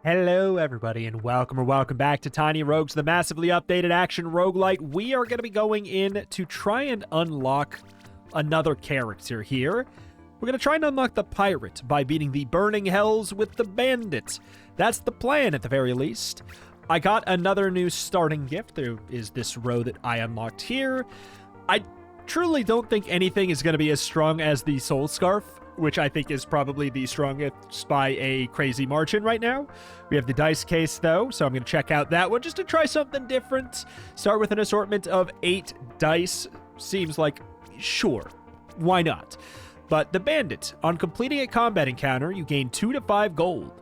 Hello, everybody, and welcome back to Tiny Rogues, the massively updated action roguelite. We are going to be going in to try and unlock another character here. We're going to try and unlock the pirate by beating the burning hells with the bandit. That's the plan, at the very least. I got another new starting gift. There is this row that I unlocked here. I truly don't think anything is going to be as strong as the Soul Scarf, which I think is probably the strongest by a crazy margin right now. We have the dice case, though, so I'm going to check out that one just to try something different. Start with an assortment of 8 dice. Seems like, sure, why not? But the bandit, on completing a combat encounter, you gain 2 to 5 gold.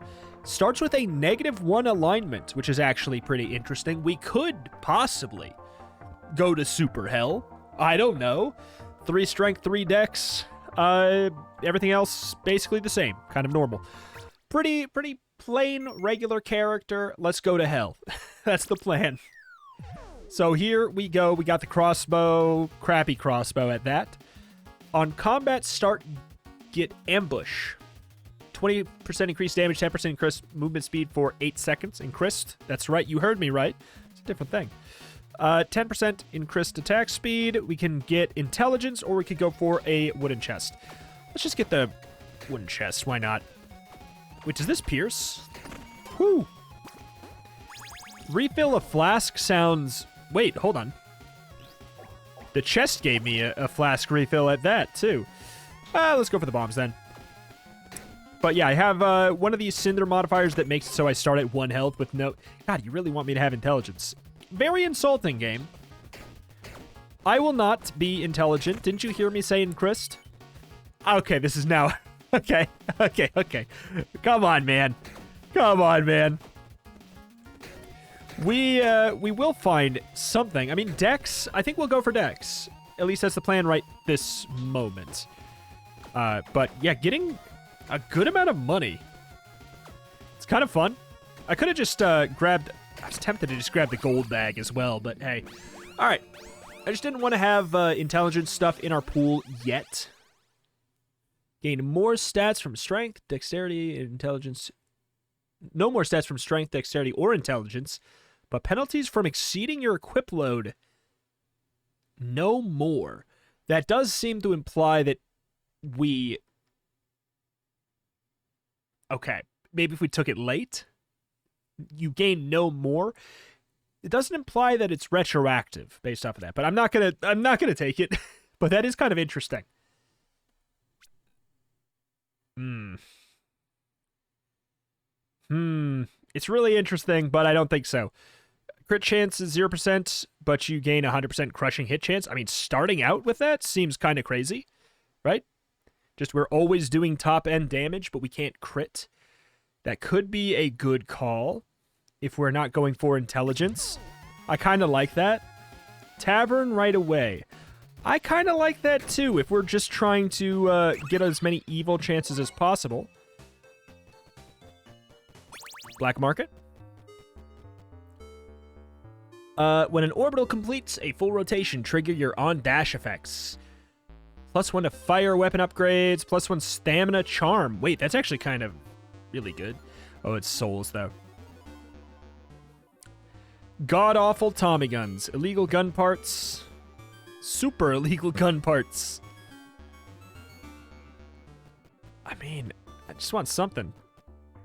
Starts with a -1 alignment, which is actually pretty interesting. We could possibly go to super hell. I don't know. 3 strength, 3 dex. Everything else basically the same, kind of normal. Pretty plain, regular character. Let's go to hell. That's the plan. So here we go. We got the crossbow, crappy crossbow at that. On combat start, get ambush. 20% increased damage, 10% increased movement speed for 8 seconds. Increased. That's right, you heard me right. It's a different thing. 10% increased attack speed. We can get intelligence, or we could go for a wooden chest. Let's just get the wooden chest. Why not? Wait, does this pierce? Whew. Refill a flask sounds... Wait, hold on. The chest gave me a flask refill at that, too. Let's go for the bombs, then. But yeah, I have one of these cinder modifiers that makes it so I start at 1 health with no... God, you really want me to have intelligence. Very insulting, game. I will not be intelligent. Didn't you hear me say increased? Okay, this is now... Okay. Come on, man. We will find something. I mean, Dex, I think we'll go for Dex. At least that's the plan right this moment. But yeah, getting a good amount of money. It's kind of fun. I could have just grabbed... I was tempted to just grab the gold bag as well, but hey. All right. I just didn't want to have intelligence stuff in our pool yet. Gain more stats from strength, dexterity, and intelligence. No more stats from strength, dexterity, or intelligence, but penalties from exceeding your equip load. No more. That does seem to imply that we... Okay, maybe if we took it late, you gain no more. It doesn't imply that it's retroactive based off of that, but I'm not gonna take it. But that is kind of interesting. It's really interesting, but I don't think so. Crit chance is 0%, but you gain 100% crushing hit chance. I mean, starting out with that seems kind of crazy, right? Just we're always doing top end damage, but we can't crit. That could be a good call if we're not going for intelligence. I kind of like that. Tavern right away. I kind of like that too, if we're just trying to get as many evil chances as possible. Black market. When an orbital completes a full rotation, trigger your on-dash effects. +1 to fire weapon upgrades, +1 stamina charm. Wait, that's actually kind of really good. Oh, it's souls, though. God-awful Tommy guns. Illegal gun parts. Super illegal gun parts. I mean, I just want something.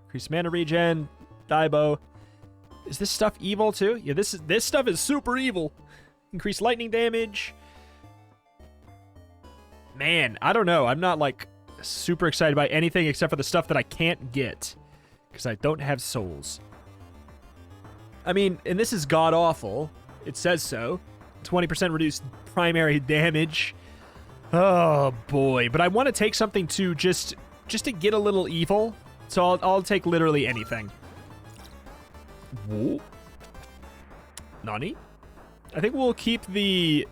Increase mana regen. Dibo. Is this stuff evil, too? Yeah, this stuff is super evil. Increase lightning damage. Man, I don't know. I'm not, like, super excited by anything except for the stuff that I can't get. Because I don't have souls. I mean, and this is god-awful. It says so. 20% reduced primary damage. Oh, boy. But I want to take something to just to get a little evil. So I'll take literally anything. Whoa. Nani? I think we'll keep the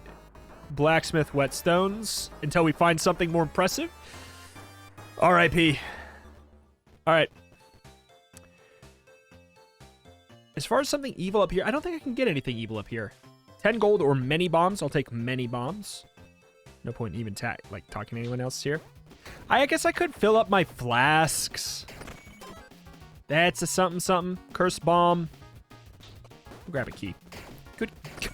blacksmith whetstones until we find something more impressive. R.I.P. Alright. As far as something evil up here, I don't think I can get anything evil up here. 10 gold or many bombs. I'll take many bombs. No point in even talking to anyone else here. I guess I could fill up my flasks. That's a something. Curse bomb. Grab a key. Good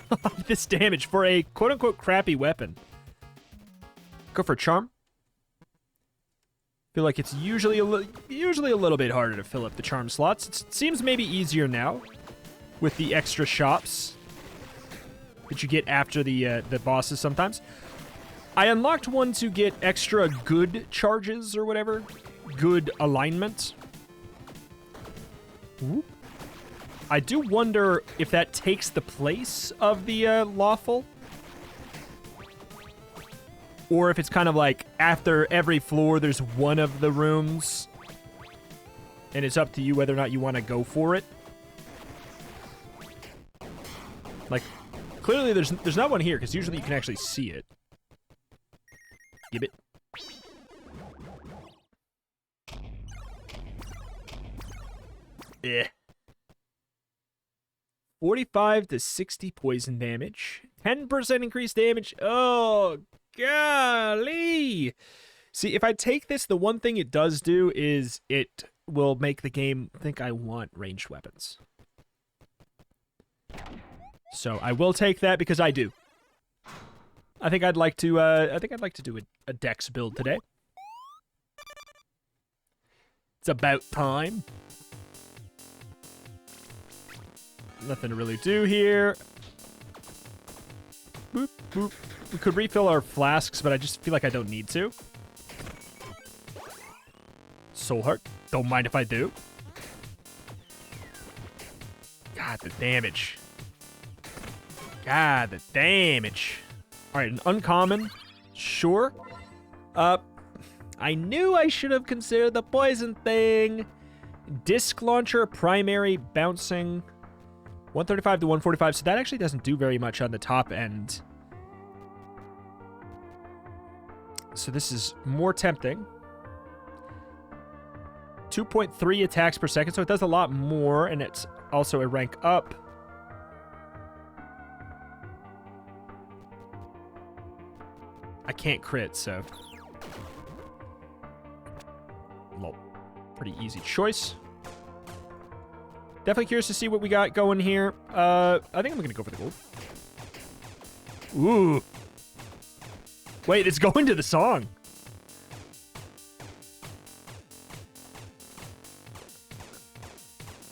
God, this damage for a quote-unquote crappy weapon. Go for charm. Feel like it's usually a little bit harder to fill up the charm slots. It seems maybe easier now with the extra shops that you get after the bosses sometimes. I unlocked one to get extra good charges or whatever. Good alignment. Ooh. I do wonder if that takes the place of the lawful. Or if it's kind of like after every floor there's one of the rooms. And it's up to you whether or not you want to go for it. Like, clearly there's not one here, because usually you can actually see it. Give it. Eh. 45 to 60 poison damage. 10% increased damage. Oh, golly. See, if I take this, the one thing it does do is it will make the game think I want ranged weapons. So I will take that because I do. I think I'd like to do a dex build today. It's about time. Nothing to really do here. Boop, boop. We could refill our flasks, but I just feel like I don't need to. Soul Heart. Don't mind if I do. God, the damage. God, the damage. Alright, an uncommon. Sure. I knew I should have considered the poison thing. Disc launcher, primary, bouncing. 135 to 145, so that actually doesn't do very much on the top end. So this is more tempting. 2.3 attacks per second, so it does a lot more, and it's also a rank up. I can't crit, so... Lol. Pretty easy choice. Definitely curious to see what we got going here. I think I'm going to go for the gold. Ooh. Wait, it's going to the song.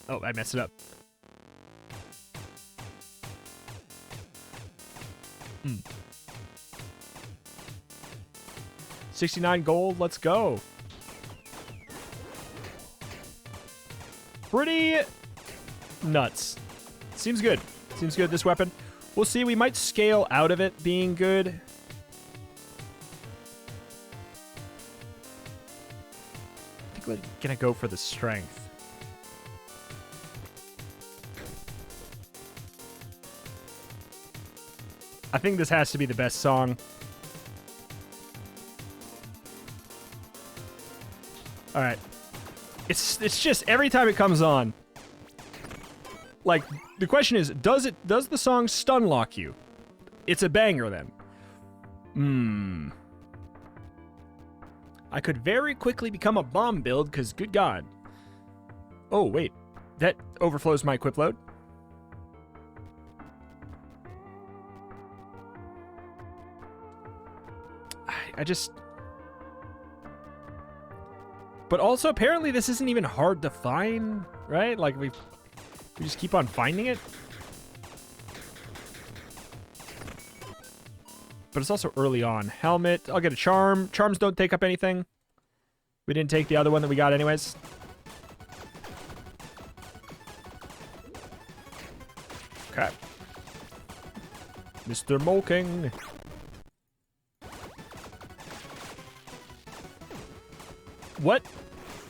Oh, I messed it up. 69 gold, let's go. Pretty nuts. Seems good. Seems good, this weapon. We'll see, we might scale out of it being good. I think we're gonna go for the strength. I think this has to be the best song. Alright. It's just every time it comes on. Like, the question is, does the song stun lock you? It's a banger then. I could very quickly become a bomb build, because good God. Oh, wait. That overflows my equip load. I just... But also, apparently, this isn't even hard to find, right? Like, we just keep on finding it. But it's also early on. Helmet. I'll get a charm. Charms don't take up anything. We didn't take the other one that we got anyways. Okay. Mr. Moking. What?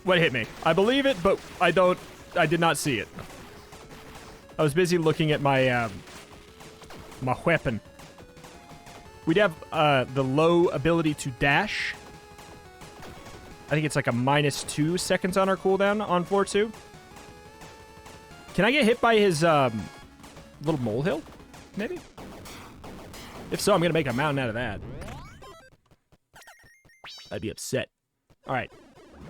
What hit me? I believe it, but I did not see it. I was busy looking at my, my weapon. We'd have, the low ability to dash. I think it's like a -2 seconds on our cooldown on floor 2. Can I get hit by his, little molehill? Maybe? If so, I'm gonna make a mountain out of that. I'd be upset. Alright.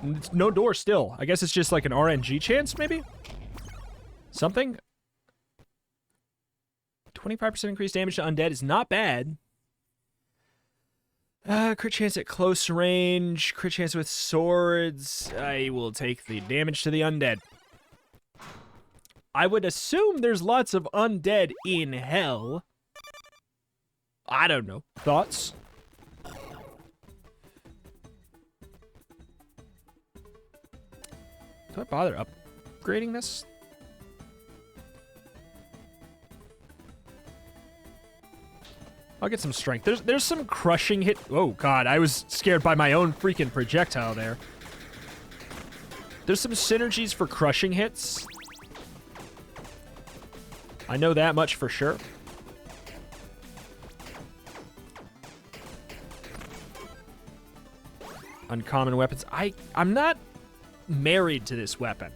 It's no door still. I guess it's just like an RNG chance, maybe? Something? 25% increased damage to undead is not bad. Crit chance at close range. Crit chance with swords. I will take the damage to the undead. I would assume there's lots of undead in hell. I don't know. Thoughts? Do I bother upgrading this? I'll get some strength. There's some crushing hit. Oh, God. I was scared by my own freaking projectile there. There's some synergies for crushing hits. I know that much for sure. Uncommon weapons. I'm not married to this weapon.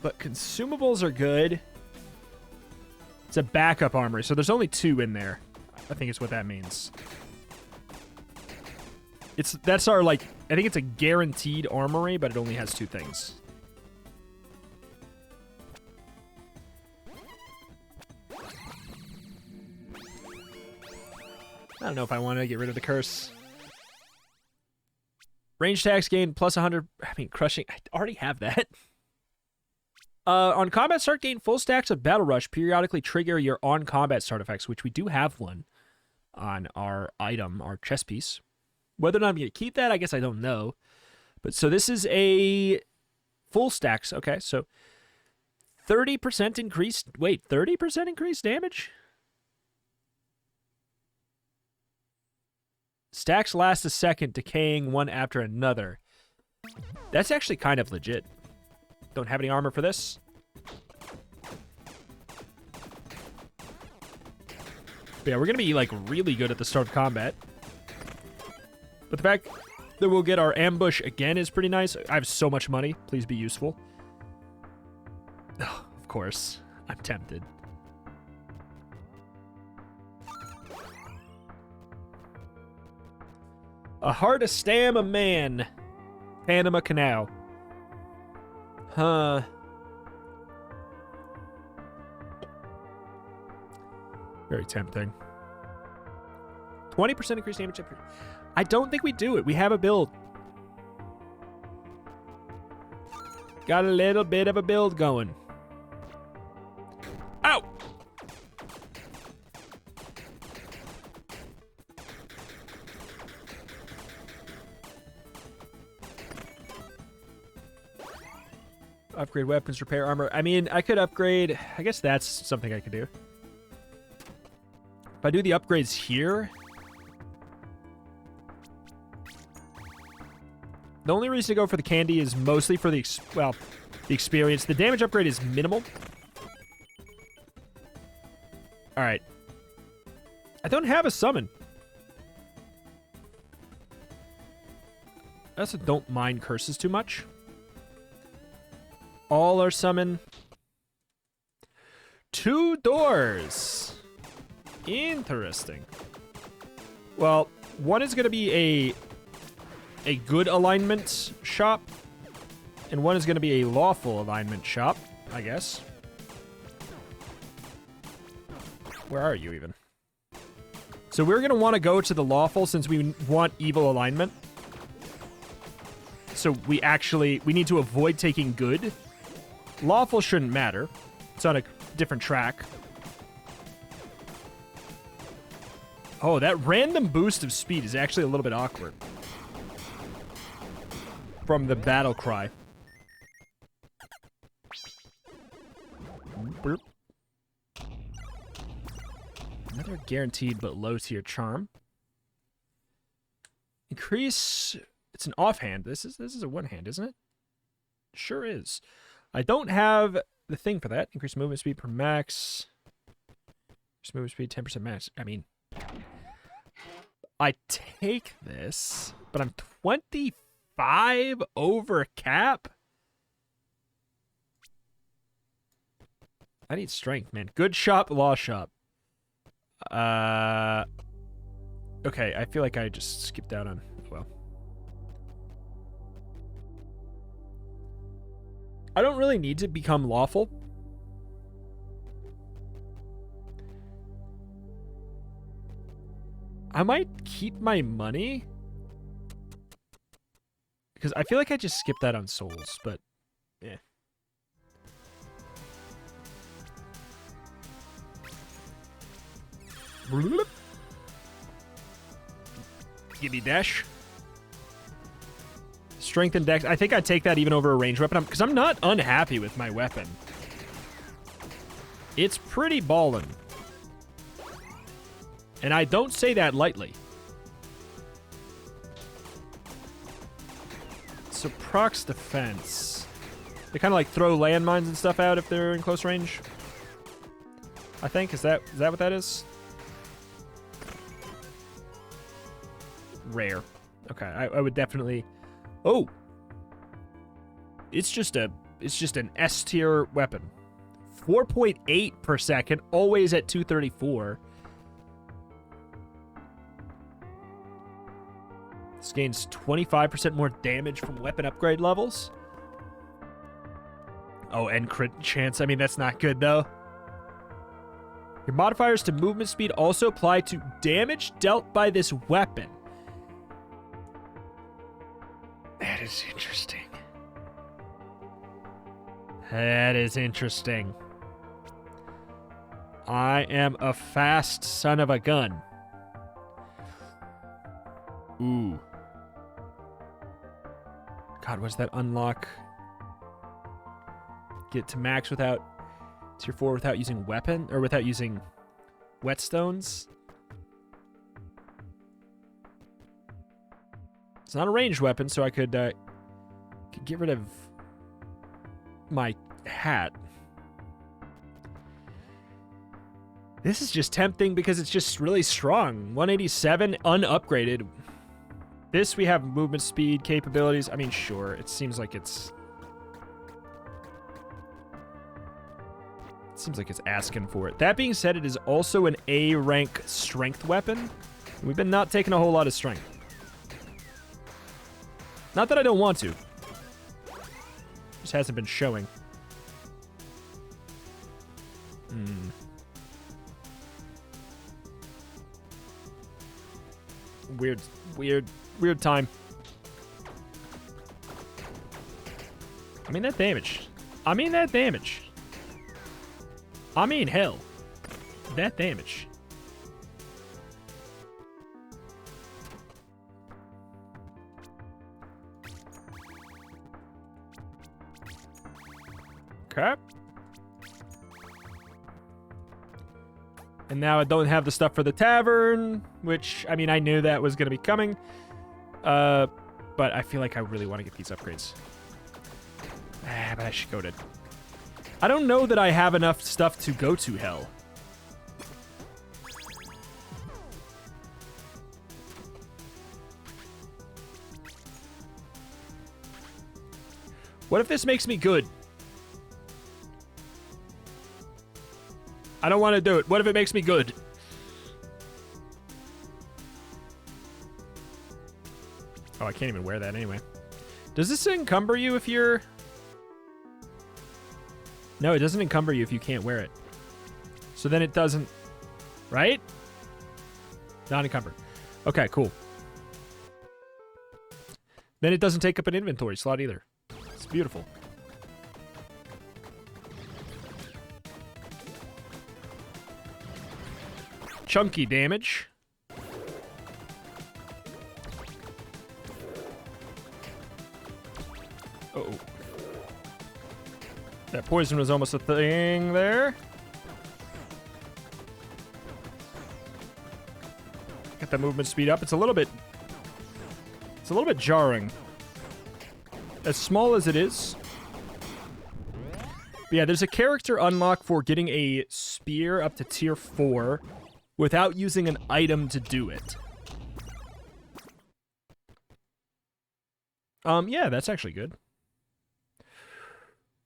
But consumables are good. It's a backup armory, so there's only 2 in there. I think is what that means. That's our, like, I think it's a guaranteed armory, but it only has 2 things. I don't know if I want to get rid of the curse. Range tax gain plus 100. I mean, crushing. I already have that. On combat start, gain full stacks of Battle Rush. Periodically trigger your on-combat start effects, which we do have one on our item, our chess piece. Whether or not I'm going to keep that, I guess I don't know. But so this is a full stacks. Okay, so 30% increased. Wait, 30% increased damage? Stacks last a second, decaying one after another. That's actually kind of legit. Don't have any armor for this. But yeah, we're going to be, like, really good at the start of combat. But the fact that we'll get our ambush again is pretty nice. I have so much money. Please be useful. Oh, of course. I'm tempted. A heart, a stam, a man. Panama Canal. Huh. Very tempting. 20% increased damage. I don't think we do it. We have a build. Got a little bit of a build going. Ow! Upgrade weapons, repair armor. I mean, I could upgrade. I guess that's something I could do. If I do the upgrades here. The only reason to go for the candy is mostly for the, the experience. The damage upgrade is minimal. All right. I don't have a summon. I also don't mind curses too much. All are summoned. 2 doors. Interesting. Well, one is going to be a good alignment shop, and one is going to be a lawful alignment shop, I guess. Where are you even? So we're going to want to go to the lawful since we want evil alignment. So we need to avoid taking good. Lawful shouldn't matter. It's on a different track. Oh, that random boost of speed is actually a little bit awkward. From the battle cry. Burp. Another guaranteed but low tier charm. Increase. It's an offhand. This is a one hand, isn't it? Sure is. I don't have the thing for that. Increase movement speed per max. Increase movement speed 10% max. I mean, I take this, but I'm 25 over cap. I need strength, man. Good shop, law shop. Okay, I feel like I just skipped out on, well. I don't really need to become lawful. I might keep my money. Because I feel like I just skipped that on souls, but yeah. Give me dash. Strength and dex. I think I'd take that even over a ranged weapon. Because I'm not unhappy with my weapon. It's pretty ballin'. And I don't say that lightly. So procs defense. They kind of like throw landmines and stuff out if they're in close range. I think. Is that what that is? Rare. Okay, I would definitely... Oh! It's just an S tier weapon. 4.8 per second, always at 234. This gains 25% more damage from weapon upgrade levels. Oh, and crit chance. I mean, that's not good, though. Your modifiers to movement speed also apply to damage dealt by this weapon. That is interesting. That is interesting. I am a fast son of a gun. Ooh. God, was that unlock? Get to max without tier 4 without using weapon or without using whetstones? It's not a ranged weapon, so I could get rid of my hat. This is just tempting because it's just really strong. 187 unupgraded. This we have movement speed capabilities. I mean, sure, it seems like it's asking for it. That being said, it is also an A rank strength weapon. We've been not taking a whole lot of strength. Not that I don't want to. Just hasn't been showing. Weird time. I mean that damage. I mean hell. That damage. Okay. And now I don't have the stuff for the tavern, which, I mean, I knew that was going to be coming. But I feel like I really want to get these upgrades. But I should go to... I don't know that I have enough stuff to go to hell. What if this makes me good? I don't want to do it. What if it makes me good? Oh, I can't even wear that anyway. Does this encumber you if you're... No, it doesn't encumber you if you can't wear it. So then it doesn't... Right? Not encumbered. Okay, cool. Then it doesn't take up an inventory slot either. It's beautiful. Chunky damage. Uh-oh. That poison was almost a thing there. Get the movement speed up. It's a little bit jarring. As small as it is. But yeah, there's a character unlock for getting a spear up to tier 4 without using an item to do it. Yeah, that's actually good.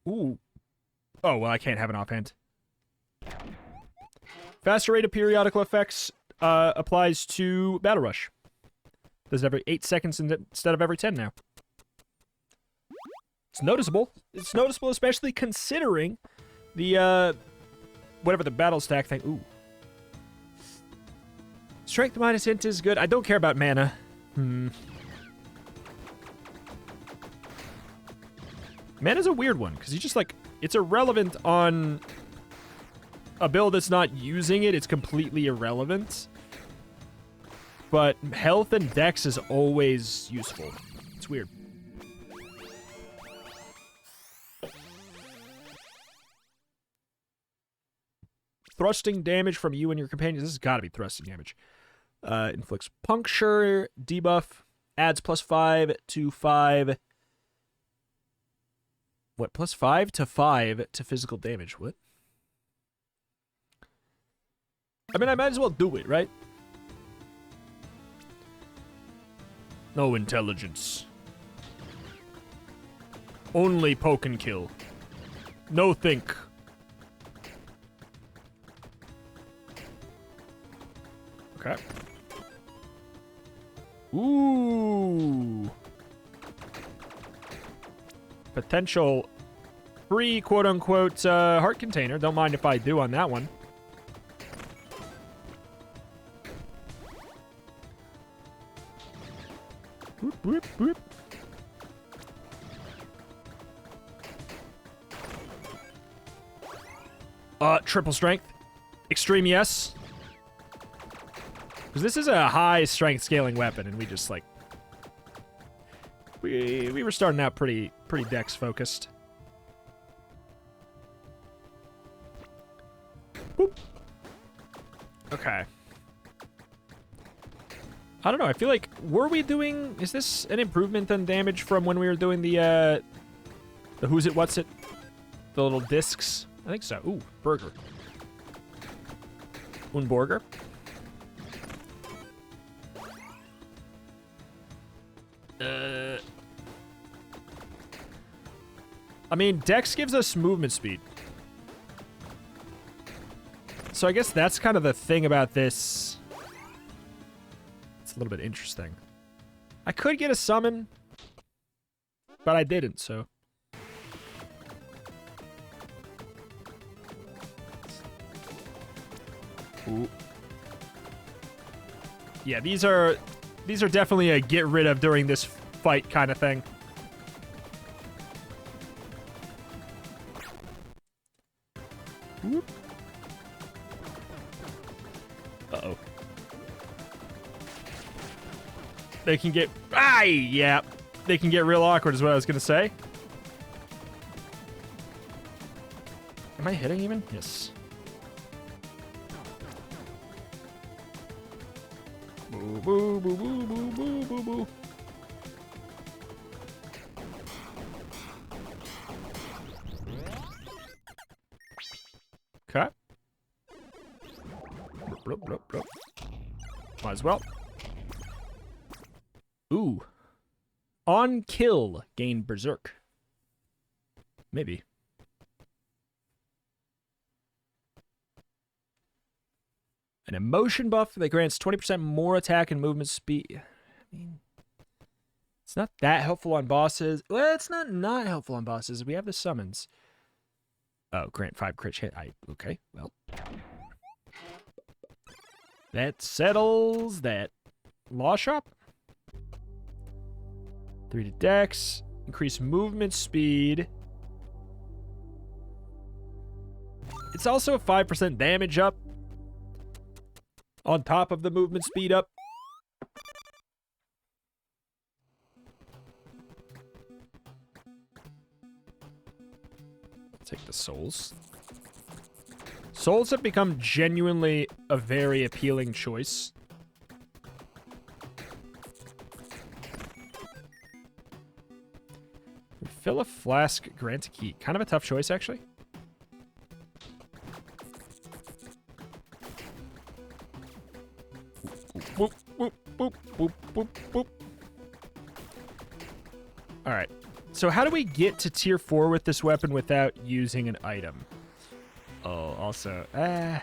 Ooh. Oh, well, I can't have an offhand. Faster rate of periodical effects applies to Battle Rush. Does it every 8 seconds instead of every 10 now. It's noticeable. It's noticeable, especially considering the, whatever the battle stack thing. Ooh. Strength minus int is good. I don't care about mana. Mana's a weird one, because you just, like, it's irrelevant on a build that's not using it. It's completely irrelevant. But health and dex is always useful. It's weird. Thrusting damage from you and your companions. This has got to be thrusting damage. Inflicts puncture, debuff, adds +5 to 5. What? +5 to 5 to physical damage. What? I mean, I might as well do it, right? No intelligence. Only poke and kill. No think. Okay. Ooh. Potential free quote-unquote heart container. Don't mind if I do on that one. Whoop, whoop, whoop. Triple strength. Extreme yes. Because this is a high strength scaling weapon, and we just, like... We were starting out pretty dex focused. Boop. Okay. I don't know, I feel like, were we doing... Is this an improvement on damage from when we were doing the who's it, what's it? The little discs? I think so. Ooh, burger. Unburger. I mean, Dex gives us movement speed. So I guess that's kind of the thing about this. It's a little bit interesting. I could get a summon, but I didn't, so. Ooh. Yeah, these are definitely a get rid of during this fight kind of thing. Whoop. Uh-oh. They can get... yeah. They can get real awkward is what I was going to say. Am I hitting even? Yes. Boo, boo, boo, boo, boo, boo, boo, boo. Okay. Bloop, bloop, bloop. Might as well. Ooh. On kill, gain Berserk. Maybe. An emotion buff that grants 20% more attack and movement speed. I mean, it's not that helpful on bosses. Well, it's not helpful on bosses. We have the summons. Oh, grant 5 crit hit. Okay, well. That settles that. Law Shop. 3 to Dex. Increase movement speed. It's also a 5% damage up. On top of the movement speed up. Take the souls. Souls have become genuinely a very appealing choice. Fill a flask, grant a key. Kind of a tough choice, actually. Boop, boop, boop, boop, boop, boop. All right. So how do we get to tier 4 with this weapon without using an item? Oh, also, I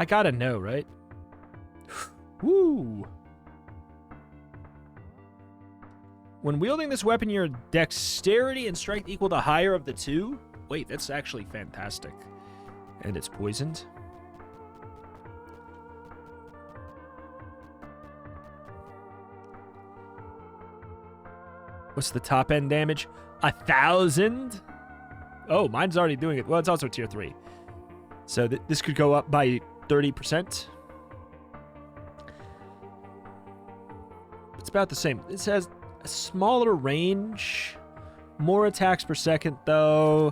gotta know, right? Woo! When wielding this weapon, your dexterity and strength equal to higher of the two. Wait, that's actually fantastic. And it's poisoned. What's the top end damage? 1,000? Oh, mine's already doing it. Well, it's also tier 3. So this could go up by 30%. It's about the same. It has a smaller range. More attacks per second, though.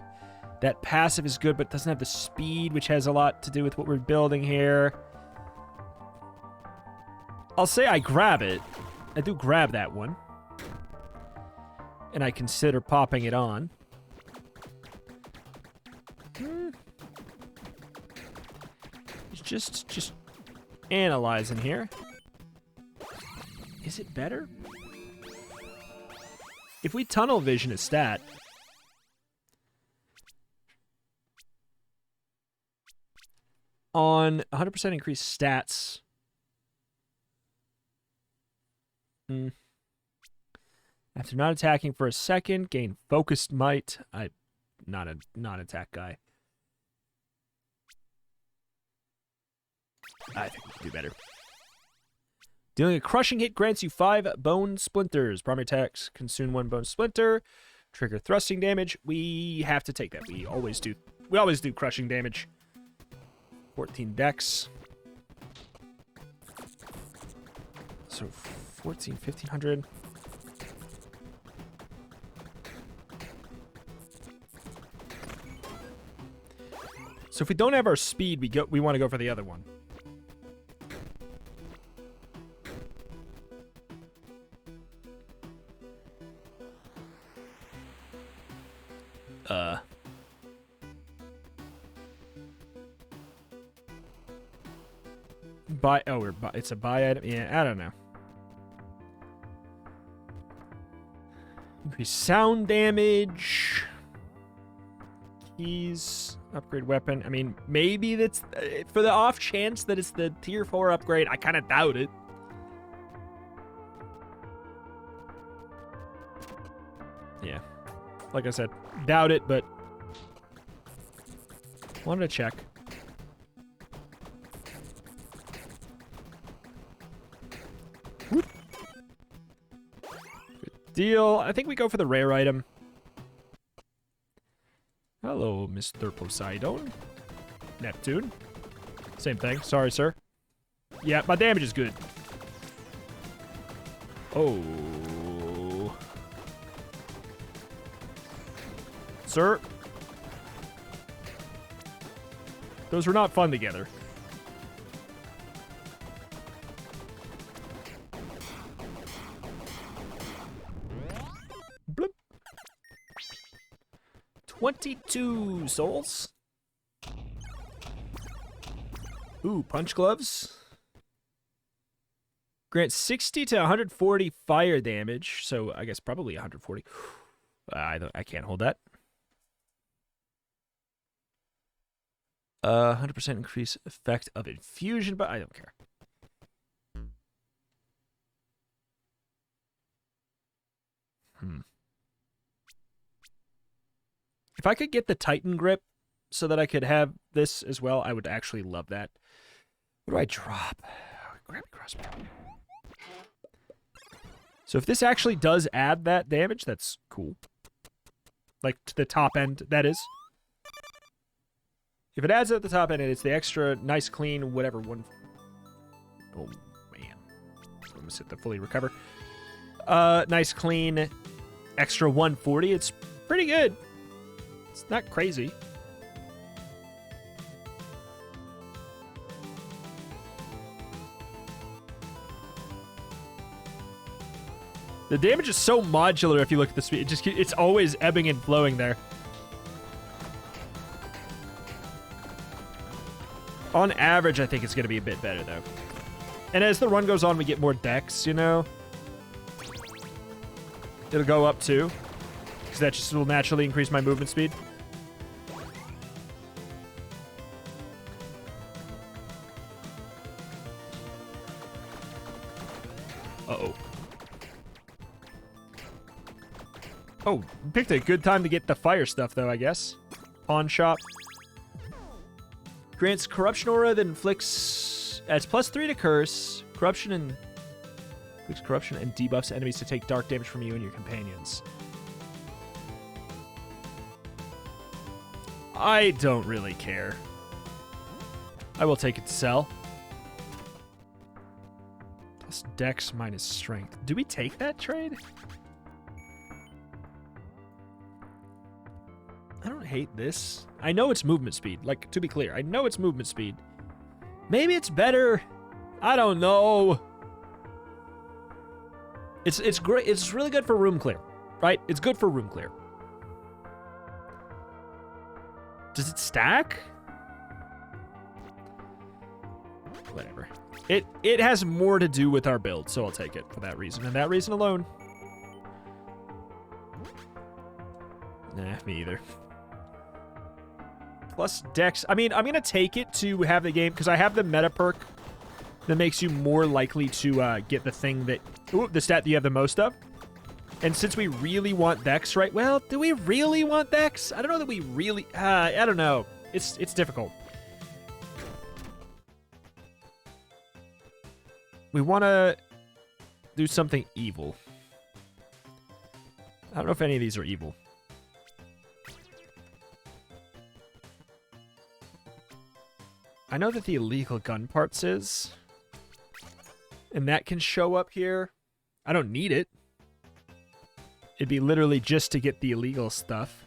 That passive is good, but doesn't have the speed, which has a lot to do with what we're building here. I'll say I grab it. I do grab that one. And I consider popping it on. Just analyzing here. Is it better? If we tunnel vision a stat, on 100% increased stats, after not attacking for a second, gain focused might. I'm not a non-attack guy. I think we can do better. Dealing a crushing hit grants you 5 bone splinters. Primary attacks consume 1 bone splinter. Trigger thrusting damage. We have to take that. We always do. We always do crushing damage. 14 dex. So 14, 1500. So if we don't have our speed, we want to go for the other one. It's a buy item. Yeah, I don't know. Increase sound damage. Keys. Upgrade weapon. I mean, maybe that's for the off chance that it's the tier 4 upgrade. I kind of doubt it. Yeah. Like I said, doubt it, but wanted to check. Whoop. Good deal. I think we go for the rare item. Hello, Mr. Poseidon. Neptune. Same thing. Sorry, sir. Yeah, my damage is good. Oh. Sir. Those were not fun together. Bloop. 22 souls. Ooh, punch gloves. Grant 60 to 140 fire damage. So I guess probably 140. I can't hold that. 100% increase effect of infusion, but I don't care. If I could get the Titan grip so that I could have this as well, I would actually love that. What do I drop? Grab a crossbow. So if this actually does add that damage, that's cool. Like to the top end, that is. If it adds at the top end and it's the extra nice, clean, whatever one. Oh, man. So I'm going to hit the fully recover. Nice, clean, extra 140. It's pretty good. It's not crazy. The damage is so modular if you look at the speed. It's always ebbing and flowing there. On average, I think it's going to be a bit better, though. And as the run goes on, we get more dex, you know? It'll go up, too. Because that just will naturally increase my movement speed. Uh-oh. Oh, picked a good time to get the fire stuff, though, I guess. Pawn shop. Grants corruption aura that inflicts... adds +3 to curse. Corruption and... inflicts corruption and debuffs enemies to take dark damage from you and your companions. I don't really care. I will take it to sell. Plus dex minus strength. Do we take that trade? I don't hate this. I know it's movement speed. Like, to be clear, I know it's movement speed. Maybe it's better. I don't know. It's great. It's really good for room clear, right? It's good for room clear. Does it stack? Whatever. It has more to do with our build, so I'll take it for that reason, and that reason alone. Nah, me either. Plus dex. I mean, I'm going to take it to have the game, because I have the meta perk that makes you more likely to get the thing that... Ooh, the stat that you have the most of. And since we really want dex, right? Well, do we really want dex? I don't know that we really... I don't know. It's difficult. We want to do something evil. I don't know if any of these are evil. I know that the illegal gun parts is. And that can show up here. I don't need it. It'd be literally just to get the illegal stuff.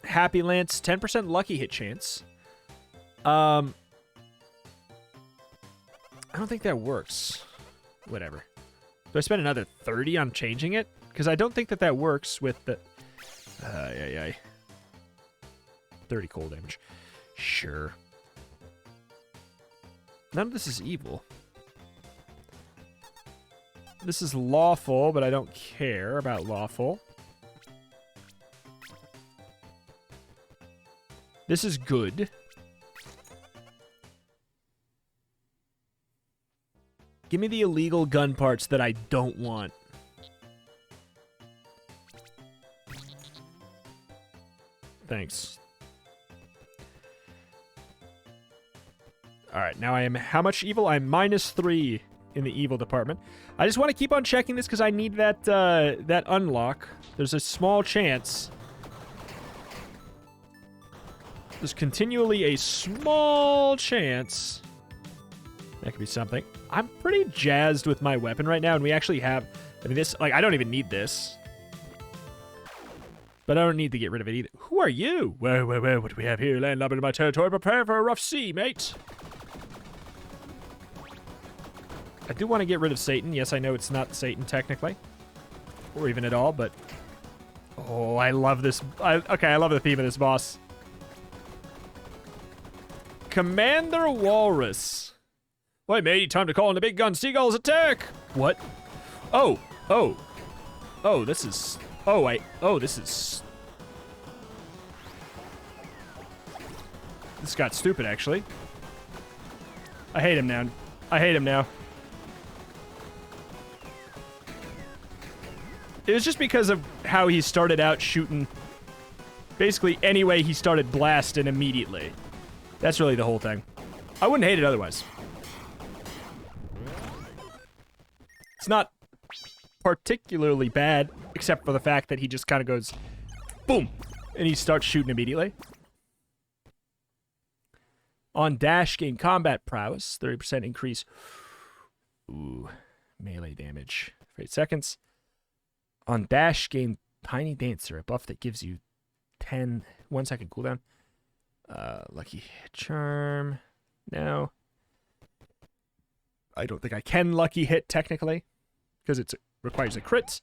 Happy Lance, 10% lucky hit chance. I don't think that works. Whatever. Do I spend another 30 on changing it? Because I don't think that that works with the... 30 cold damage. Sure. None of this is evil. This is lawful, but I don't care about lawful. This is good. Give me the illegal gun parts that I don't want. Thanks. Alright, now I am how much evil? I'm -3 in the evil department. I just want to keep on checking this because I need that that unlock. There's a small chance. There's continually a small chance. That could be something. I'm pretty jazzed with my weapon right now, and we actually have... I mean, this... Like, I don't even need this. But I don't need to get rid of it either. Who are you? Whoa, what do we have here? Landlubber in my territory. Prepare for a rough sea, mate. I do want to get rid of Satan. Yes, I know it's not Satan, technically. Or even at all, but... Oh, I love this... Okay, I love the theme of this boss. Commander Walrus. Wait, matey, time to call in the big gun. Seagulls attack! What? Oh, this is... this is... This got stupid, actually. I hate him now. It was just because of how he started out shooting. Basically, anyway, he started blasting immediately. That's really the whole thing. I wouldn't hate it otherwise. It's not particularly bad, except for the fact that he just kind of goes, boom, and he starts shooting immediately. On dash, gain combat prowess, 30% increase. Ooh, melee damage for 8 seconds. On dash, gain Tiny Dancer, a buff that gives you 1 second cooldown. Lucky charm. No. I don't think I can lucky hit, technically, because it requires a crit.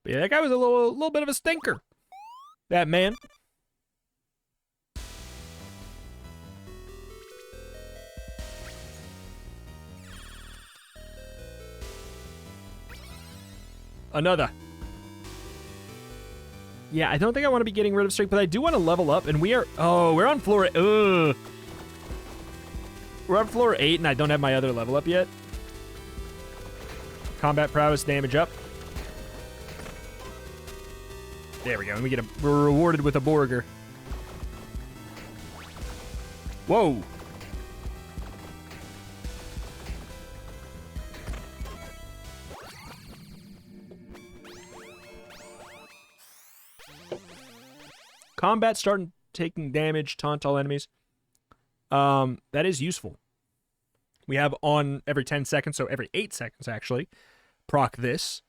But yeah, that guy was a little bit of a stinker. That man. Another. Yeah, I don't think I want to be getting rid of strength, but I do want to level up, and we are... Oh, we're on floor... Ugh. We're on floor 8, and I don't have my other level up yet. Combat prowess damage up. There we go. And we're rewarded with a Borger. Whoa. Combat starting taking damage, taunt all enemies. That is useful. We have on every 10 seconds, so every 8 seconds actually, proc this.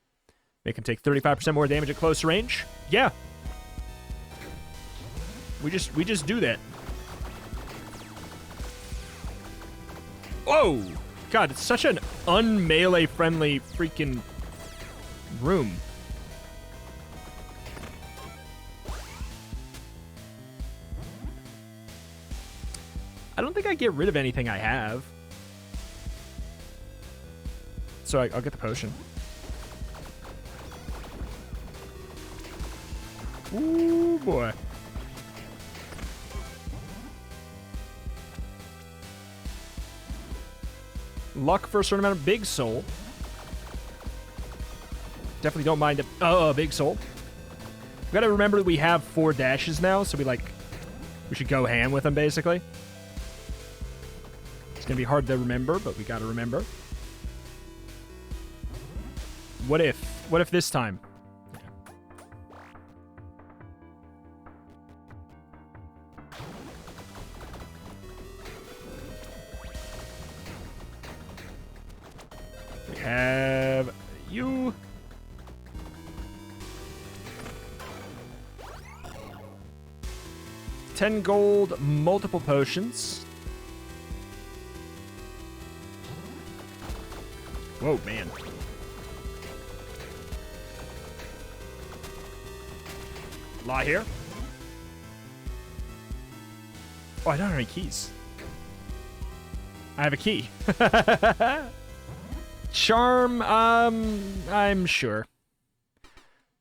Make him take 35% more damage at close range. Yeah. We just do that. Whoa! God, it's such an un-melee friendly freaking room. I don't think I get rid of anything I have. So I'll get the potion. Ooh, boy. Luck for a certain amount of big soul. Definitely don't mind a big soul. We gotta remember that we have 4 dashes now, so we should go ham with them, basically. It's gonna be hard to remember, but we gotta remember. What if this time? We have you. $10 gold, multiple potions. Whoa, man. Law here. Oh, I don't have any keys. I have a key. Charm, I'm sure.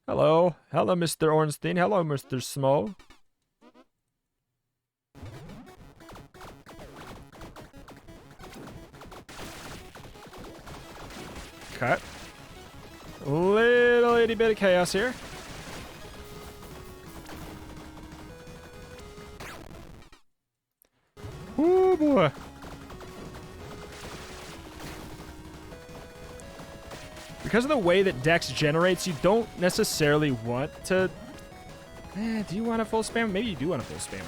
Hello. Hello, Mr. Ornstein. Hello, Mr. Small. Okay. Little itty bit of chaos here. Oh boy. Because of the way that Dex generates, you don't necessarily want to... do you want to full spam? Maybe you do want to full spam him.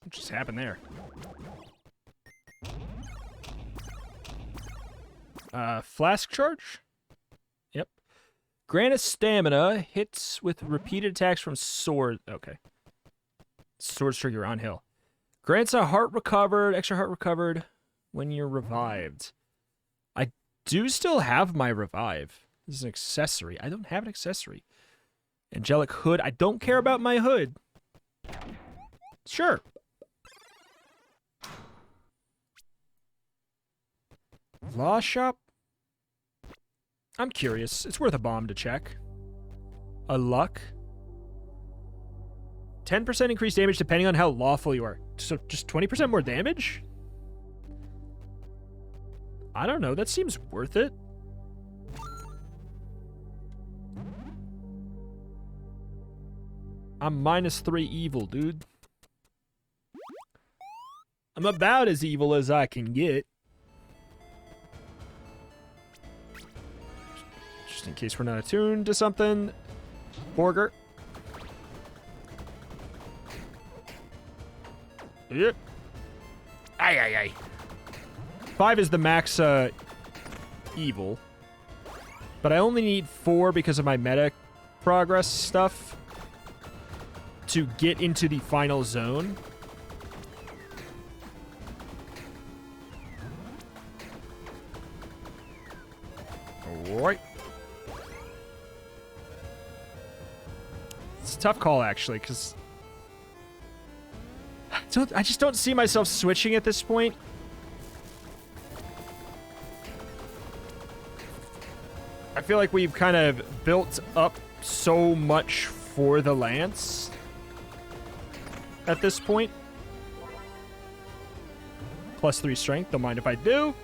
What just happened there? Flask charge? Yep. Grant a stamina, hits with repeated attacks from sword. Okay. Sword trigger on hill. Grants a heart recovered, extra heart recovered when you're revived. I do still have my revive. This is an accessory. I don't have an accessory. Angelic hood. I don't care about my hood. Sure. Law shop? I'm curious. It's worth a bomb to check. A luck? 10% increased damage depending on how lawful you are. So just 20% more damage? I don't know. That seems worth it. I'm -3 evil, dude. I'm about as evil as I can get. Just in case we're not attuned to something. Borger. Yep. Aye, aye, aye. 5 is the max evil. But I only need 4 because of my meta progress stuff to get into the final zone. Alright. It's a tough call, actually, because I just don't see myself switching at this point. I feel like we've kind of built up so much for the lance at this point. +3 strength. Don't mind if I do.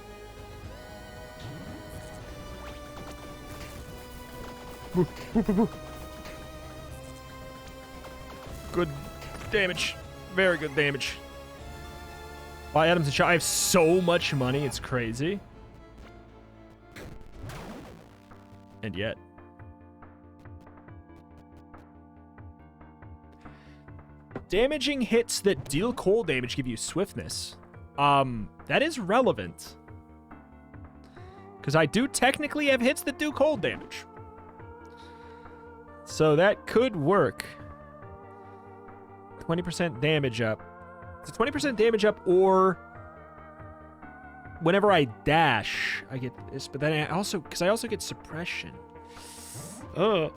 Good damage. Very good damage. Buy items and shop. I have so much money. It's crazy. And yet. Damaging hits that deal cold damage give you swiftness. That is relevant. Because I do technically have hits that do cold damage. So that could work. 20% damage up. It's 20% damage up, or whenever I dash, I get this. But then I also, because I also get suppression. I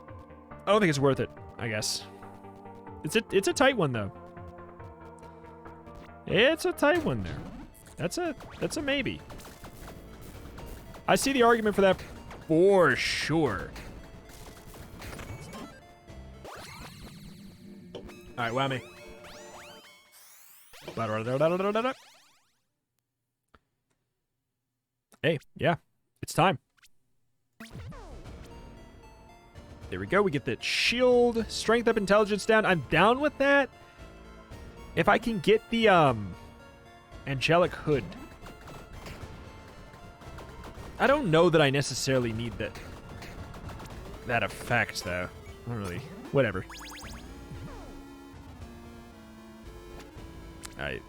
don't think it's worth it, I guess. It's a tight one, though. It's a tight one there. That's a maybe. I see the argument for that for sure. All right, whammy. Hey, yeah, it's time. There we go. We get that shield, strength up, intelligence down. I'm down with that. If I can get the angelic hood. I don't know that I necessarily need that effect, though. I don't really. Whatever. I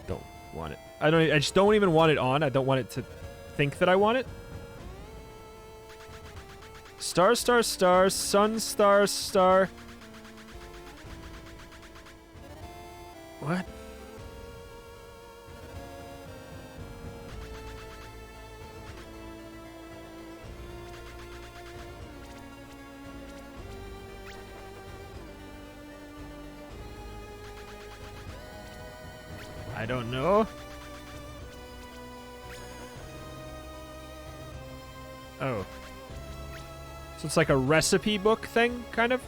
don't want it. I just don't even want it on. I don't want it to think that I want it. Star, star, star, sun, star, star. What? I don't know. Oh. So it's like a recipe book thing, kind of?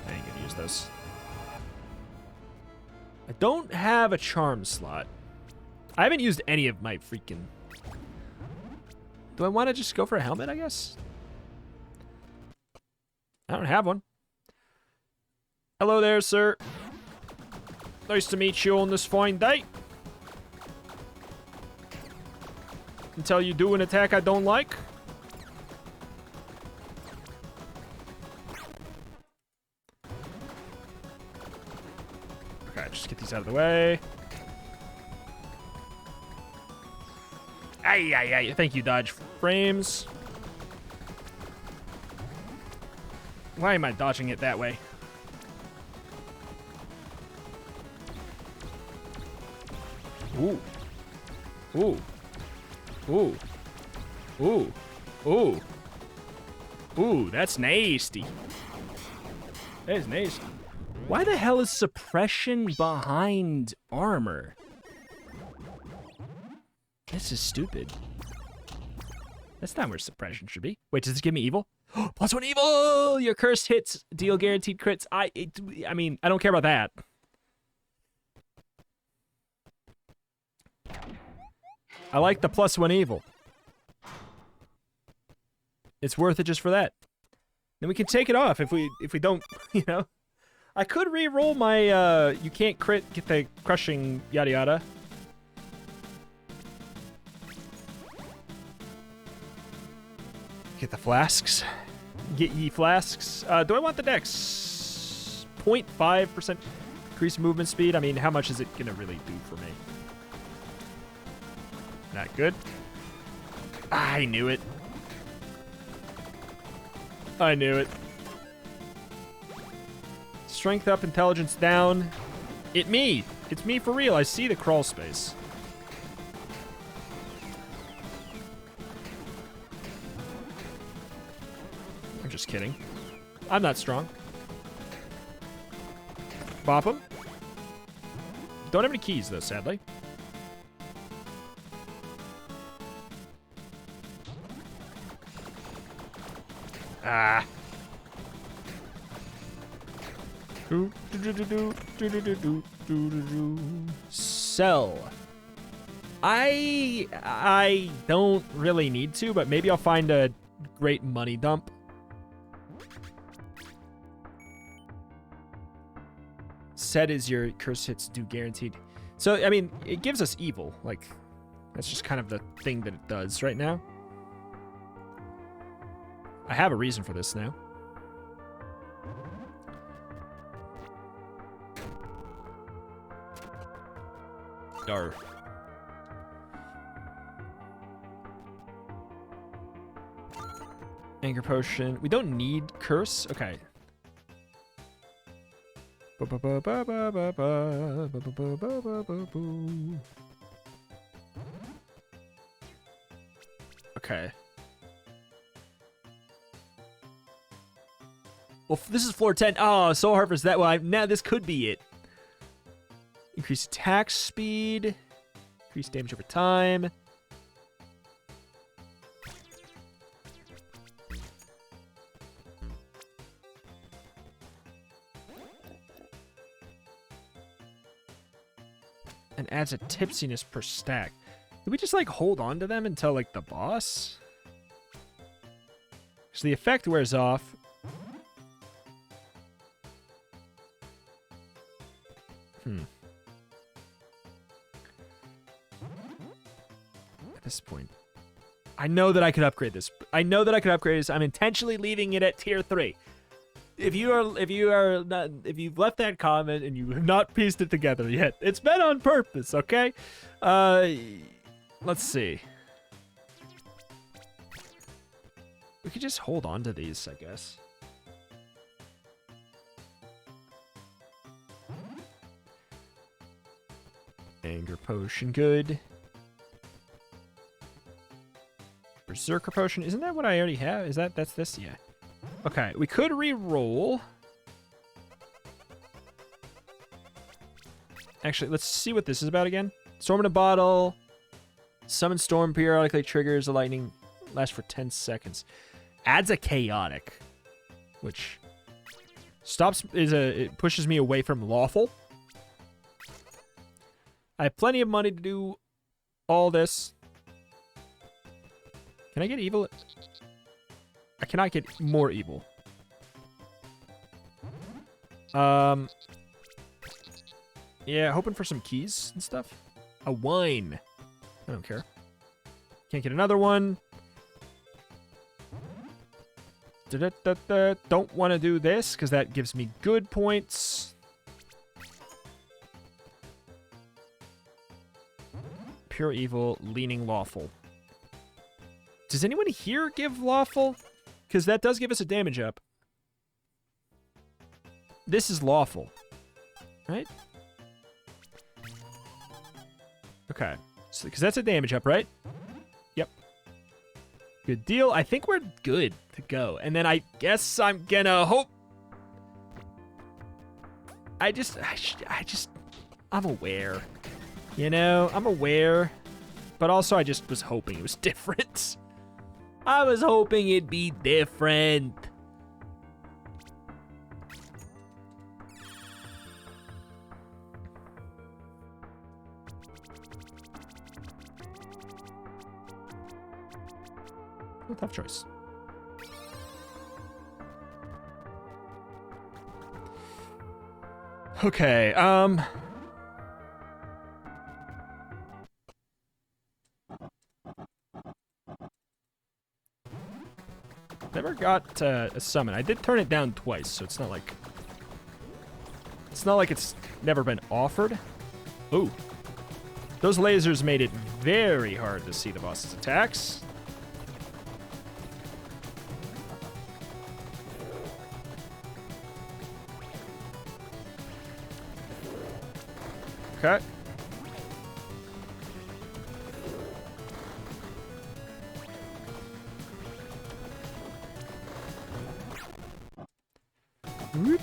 I ain't gonna use those. I don't have a charm slot. I haven't used any of my freaking... Do I want to just go for a helmet, I guess? I don't have one. Hello there, sir. Nice to meet you on this fine day. Until you do an attack I don't like. Okay, just get these out of the way. Ay, ay, ay. Thank you, dodge frames. Why am I dodging it that way? Ooh. Ooh. Ooh. Ooh. Ooh. Ooh, that's nasty. That is nasty. Why the hell is suppression behind armor? This is stupid. That's not where suppression should be. Wait, does this give me evil? +1 evil! Your cursed hits deal guaranteed crits. I mean, I don't care about that. I like the +1 evil. It's worth it just for that. Then we can take it off if we don't, you know. I could re-roll my you can't crit, get the crushing yada yada. Get the flasks. Get ye flasks. Do I want the dex? 0.5% increase movement speed. I mean, how much is it gonna really do for me? Not good. I knew it. I knew it. Strength up, intelligence down. It's me for real. I see the crawl space. I'm just kidding. I'm not strong. Bop him. Don't have any keys, though, sadly. Ah. Sell. I don't really need to, but maybe I'll find a great money dump. Set is your curse hits do guaranteed. So, I mean, it gives us evil. Like, that's just kind of the thing that it does right now. I have a reason for this now. Dar. Anger potion. We don't need curse. Okay. Okay. Well, this is floor 10. Oh, Soul Harvest that way. Now this could be it. Increase attack speed. Increase damage over time. And adds a tipsiness per stack. Do we just like hold on to them until like the boss? So the effect wears off. At this point, I know that I could upgrade this. I'm intentionally leaving it at tier 3. If you've left that comment and you have not pieced it together yet, it's been on purpose, okay? Let's see. We could just hold on to these, I guess. Anger potion, good. Berserker potion, isn't that what I already have? That's this? Yeah. Okay, we could re-roll. Actually, let's see what this is about again. Storm in a bottle. Summon storm periodically triggers a lightning. Lasts for 10 seconds. Adds a chaotic, which it pushes me away from lawful. I have plenty of money to do all this. Can I get evil? I cannot get more evil. Yeah, hoping for some keys and stuff. A wine. I don't care. Can't get another one. Don't want to do this because that gives me good points. Pure evil, leaning lawful. Does anyone here give lawful? Because that does give us a damage up. This is lawful, right? Okay, so because that's a damage up, right? Yep. Good deal. I think we're good to go. And then I guess I'm gonna hope. I'm aware. You know, I'm aware. But also I just was hoping it was different. I was hoping it'd be different. Oh, tough choice. Okay, never got a summon. I did turn it down twice, so it's not like it's never been offered. Ooh. Those lasers made it very hard to see the boss's attacks. Okay. Whoop.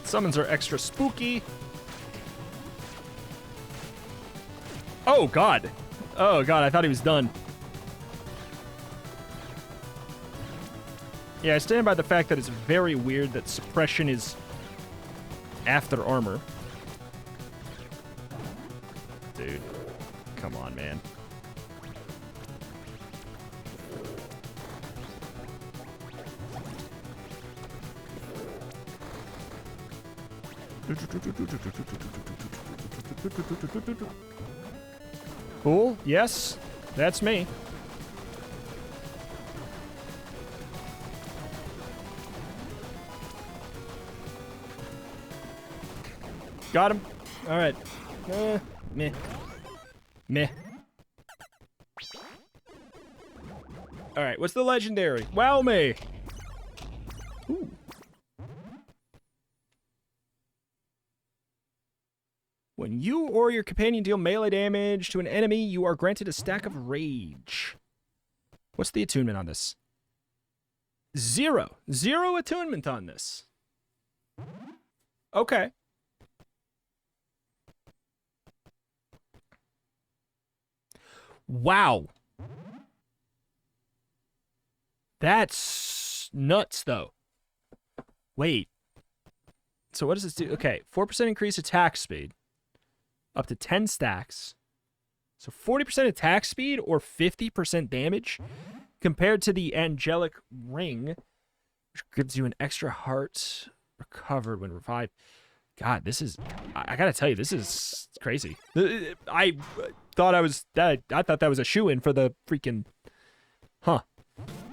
Summons are extra spooky. Oh, God. Oh, God, I thought he was done. Yeah, I stand by the fact that it's very weird that suppression is after armor. Dude, come on, man. Cool. Yes, that's me. Got him. All right. Meh. Meh. All right. What's the legendary? Wow me. Ooh. When you or your companion deal melee damage to an enemy, you are granted a stack of rage. What's the attunement on this? 0. 0 attunement on this. Okay. Wow. That's nuts, though. Wait. So what does this do? Okay, 4% increase attack speed. Up to 10 stacks. So 40% attack speed or 50% damage compared to the angelic ring, which gives you an extra heart recovered when revived. God, this is... I gotta tell you, this is crazy. I thought I thought that was a shoo-in for the freaking... Huh.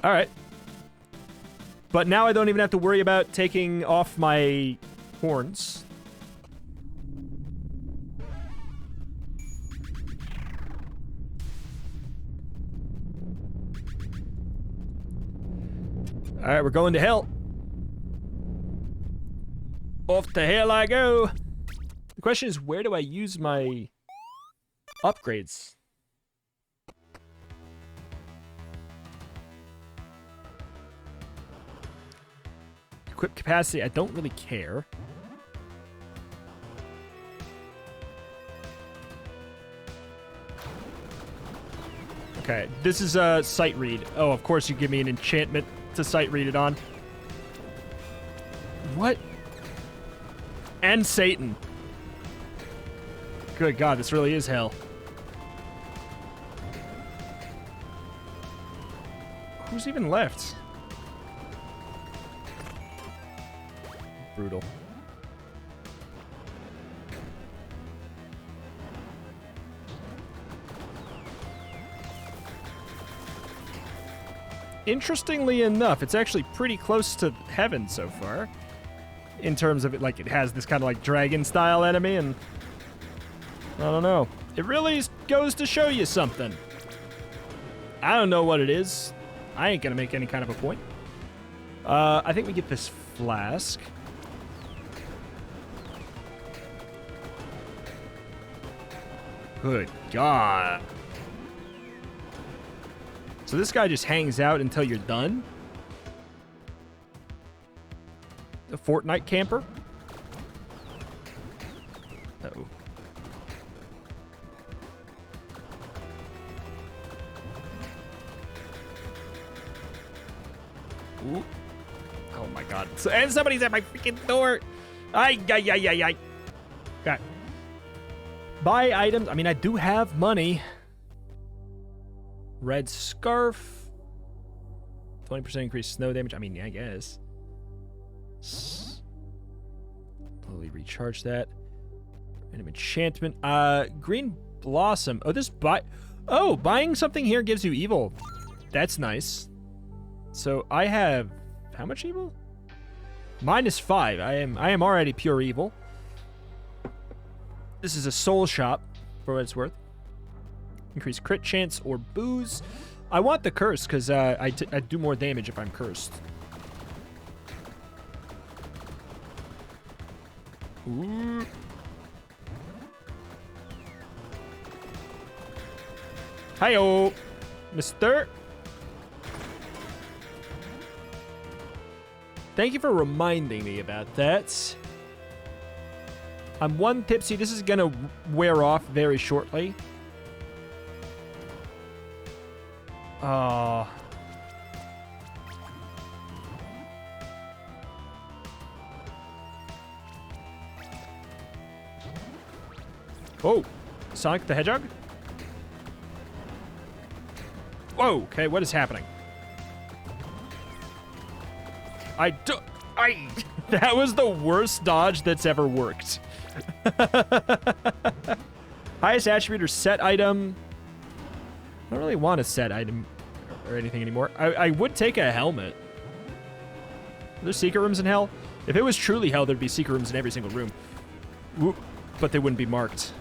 All right. But now I don't even have to worry about taking off my horns. All right, we're going to hell. Off to hell I go. The question is, where do I use my upgrades? Equip capacity, I don't really care. Okay, this is a sight read. Oh, of course you give me an enchantment to sight read it on. What? And Satan. Good God, this really is hell. Who's even left? Brutal. Interestingly enough, it's actually pretty close to heaven so far. In terms of it, like, it has this kind of like dragon-style enemy, and I don't know. It really goes to show you something. I don't know what it is. I ain't gonna make any kind of a point. I think we get this flask. Good God. So this guy just hangs out until you're done? A Fortnite camper? Uh-oh. Ooh. Oh my God. So, and somebody's at my freaking door. Ay. Okay. Buy items. I mean, I do have money. Red scarf. 20% increased snow damage. I mean, yeah, I guess. Slowly recharge that. Random enchantment. Green blossom. Oh, buying something here gives you evil. That's nice. So I have how much evil? -5. I am already pure evil. This is a soul shop for what it's worth. Increase crit chance or booze. I want the curse because I do more damage if I'm cursed. Ooh. Hi-yo, mister. Thank you for reminding me about that. I'm 1 tipsy. This is gonna wear off very shortly. Oh, Sonic the Hedgehog? Whoa, okay, what is happening? That was the worst dodge that's ever worked. Highest attribute or set item. I don't really want a set item or anything anymore. I would take a helmet. Are there secret rooms in hell? If it was truly hell, there'd be secret rooms in every single room. Whoop, but they wouldn't be marked.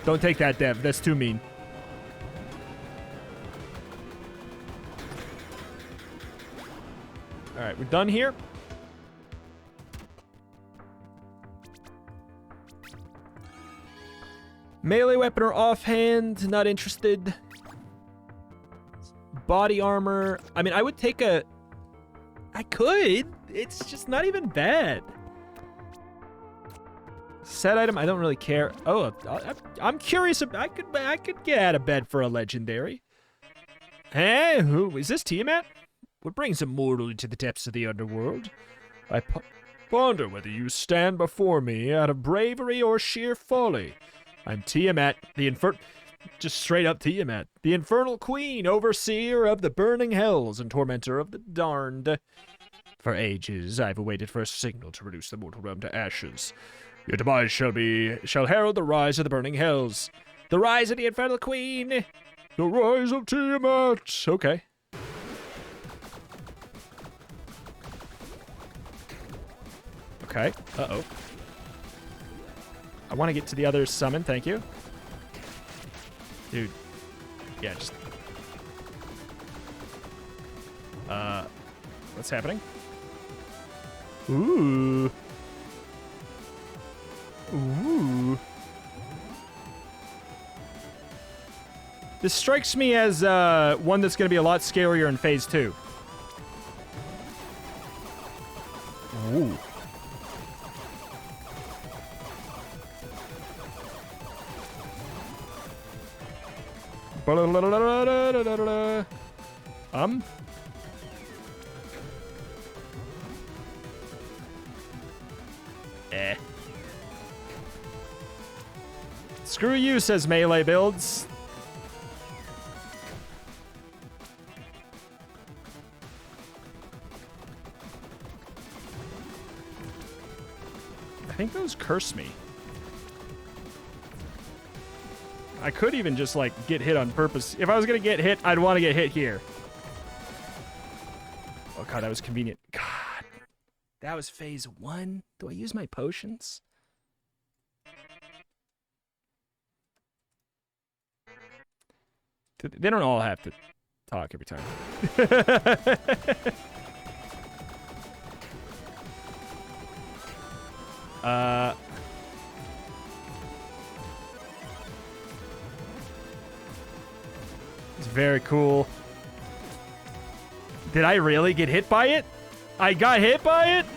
Don't take that, Dev. That's too mean. All right, we're done here. Melee weapon or offhand, not interested. Body armor. I mean, I would take a... I could. It's just not even bad. Set item, I don't really care. Oh, I'm curious. I could get out of bed for a legendary. Hey, who is this? Tiamat? What brings a mortal into the depths of the underworld? I ponder whether you stand before me out of bravery or sheer folly. I'm Tiamat, just straight up Tiamat, the infernal queen, overseer of the burning hells and tormentor of the darned. For ages I've awaited for a signal to reduce the mortal realm to ashes. Your demise shall herald the rise of the burning hells. The rise of the infernal queen. The rise of Tiamat. Okay. Okay. Uh-oh. I want to get to the other summon, thank you. Dude. Yeah, just... what's happening? Ooh. Ooh. This strikes me as one that's going to be a lot scarier in Phase 2. Ooh. Screw you, says Melee Builds. I think those curse me. I could even just, like, get hit on purpose. If I was going to get hit, I'd want to get hit here. Oh, God, that was convenient. God. That was Phase 1? Do I use my potions? They don't all have to talk every time. It's very cool. Did I really get hit by it? I got hit by it?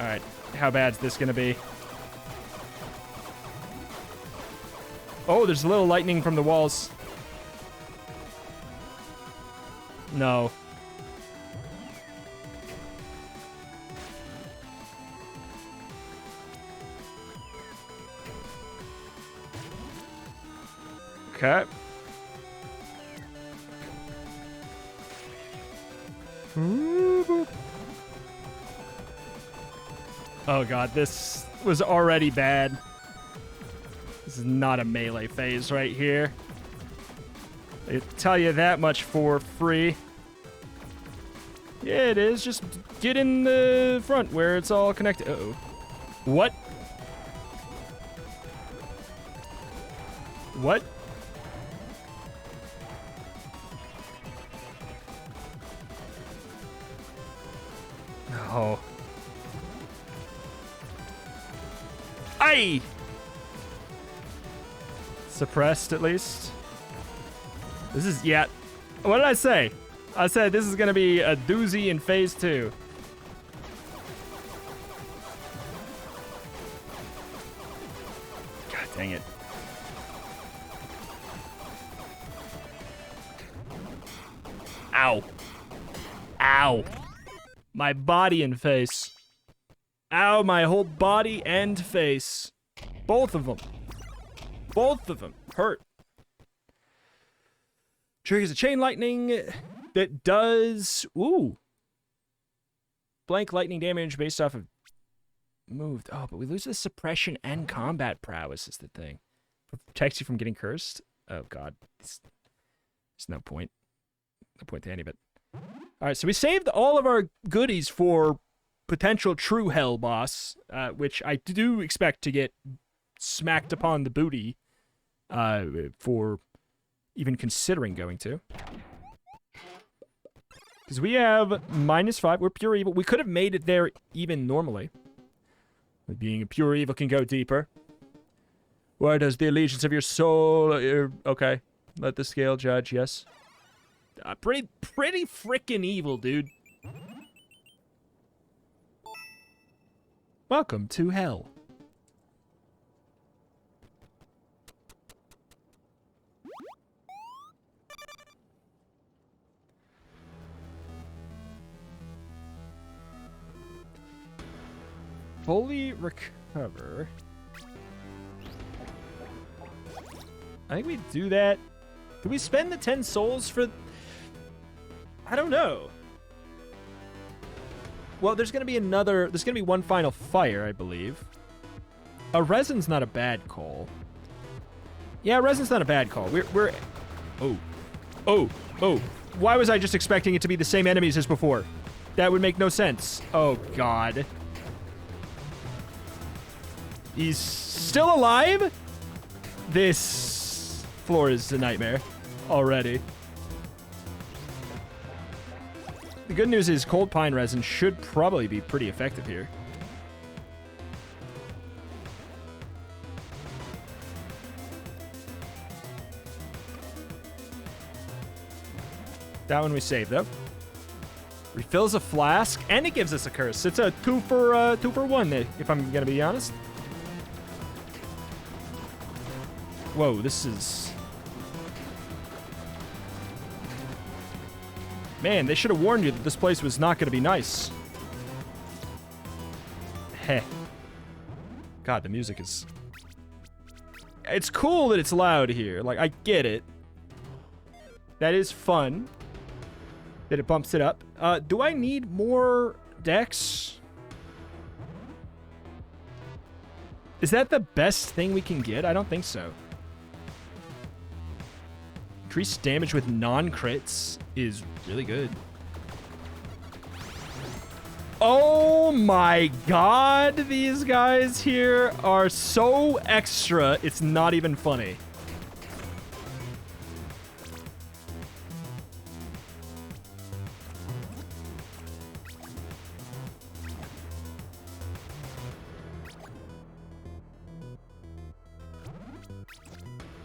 Alright, how bad's this gonna be? Oh, there's a little lightning from the walls. No. Okay. Oh god, this was already bad. This is not a melee phase right here. I tell you that much for free. Yeah, it is. Just get in the front where it's all connected. Uh-oh. What? What? Oh. Aye! Suppressed, at least. This is, yeah. What did I say? I said this is going to be a doozy in Phase 2. God dang it. Ow. Ow. My body and face. Ow, my whole body and face. Both of them. Both of them hurt. Triggers a chain lightning that does, ooh, blank lightning damage based off of moved. Oh, but we lose the suppression and combat prowess is the thing. Protects you from getting cursed. Oh, God. There's no point. No point to any of it. All right, so we saved all of our goodies for potential true hell boss, which I do expect to get smacked upon the booty for even considering going to. Because we have -5. We're pure evil. We could have made it there even normally. But being a pure evil can go deeper. Where does the allegiance of your soul... okay. Let the scale judge, yes. Pretty frickin' evil, dude. Welcome to hell. Fully recover. I think we do that. Do we spend the 10 souls for... I don't know. Well, there's going to be one final fire, I believe. A resin's not a bad call. Yeah, resin's not a bad call. We're... Oh. Why was I just expecting it to be the same enemies as before? That would make no sense. Oh, God. He's still alive? This floor is a nightmare already. The good news is cold pine resin should probably be pretty effective here. That one we saved, though. Refills a flask, and it gives us a curse. It's a 2 for 1, if I'm gonna be honest. Whoa, this is... Man, they should have warned you that this place was not going to be nice. Heh. God, the music is... It's cool that it's loud here. Like, I get it. That is fun. That it bumps it up. Do I need more decks? Is that the best thing we can get? I don't think so. Increased damage with non-crits is really good. Oh my God, these guys here are so extra, it's not even funny.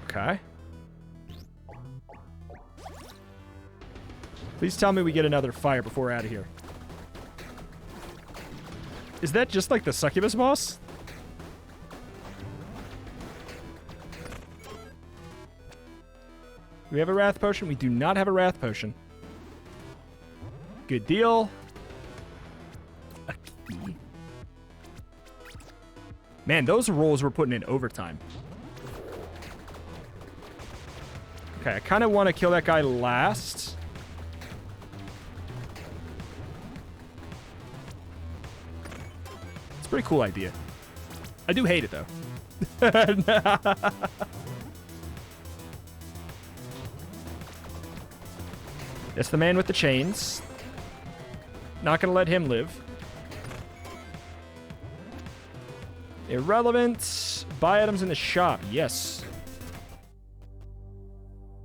Okay. Please tell me we get another fire before we're out of here. Is that just like the succubus boss? Do we have a wrath potion? We do not have a wrath potion. Good deal. A key. Man, those rolls we're putting in overtime. Okay, I kind of want to kill that guy last. Pretty cool idea. I do hate it, though. That's the man with the chains. Not gonna let him live. Irrelevant. Buy items in the shop. Yes.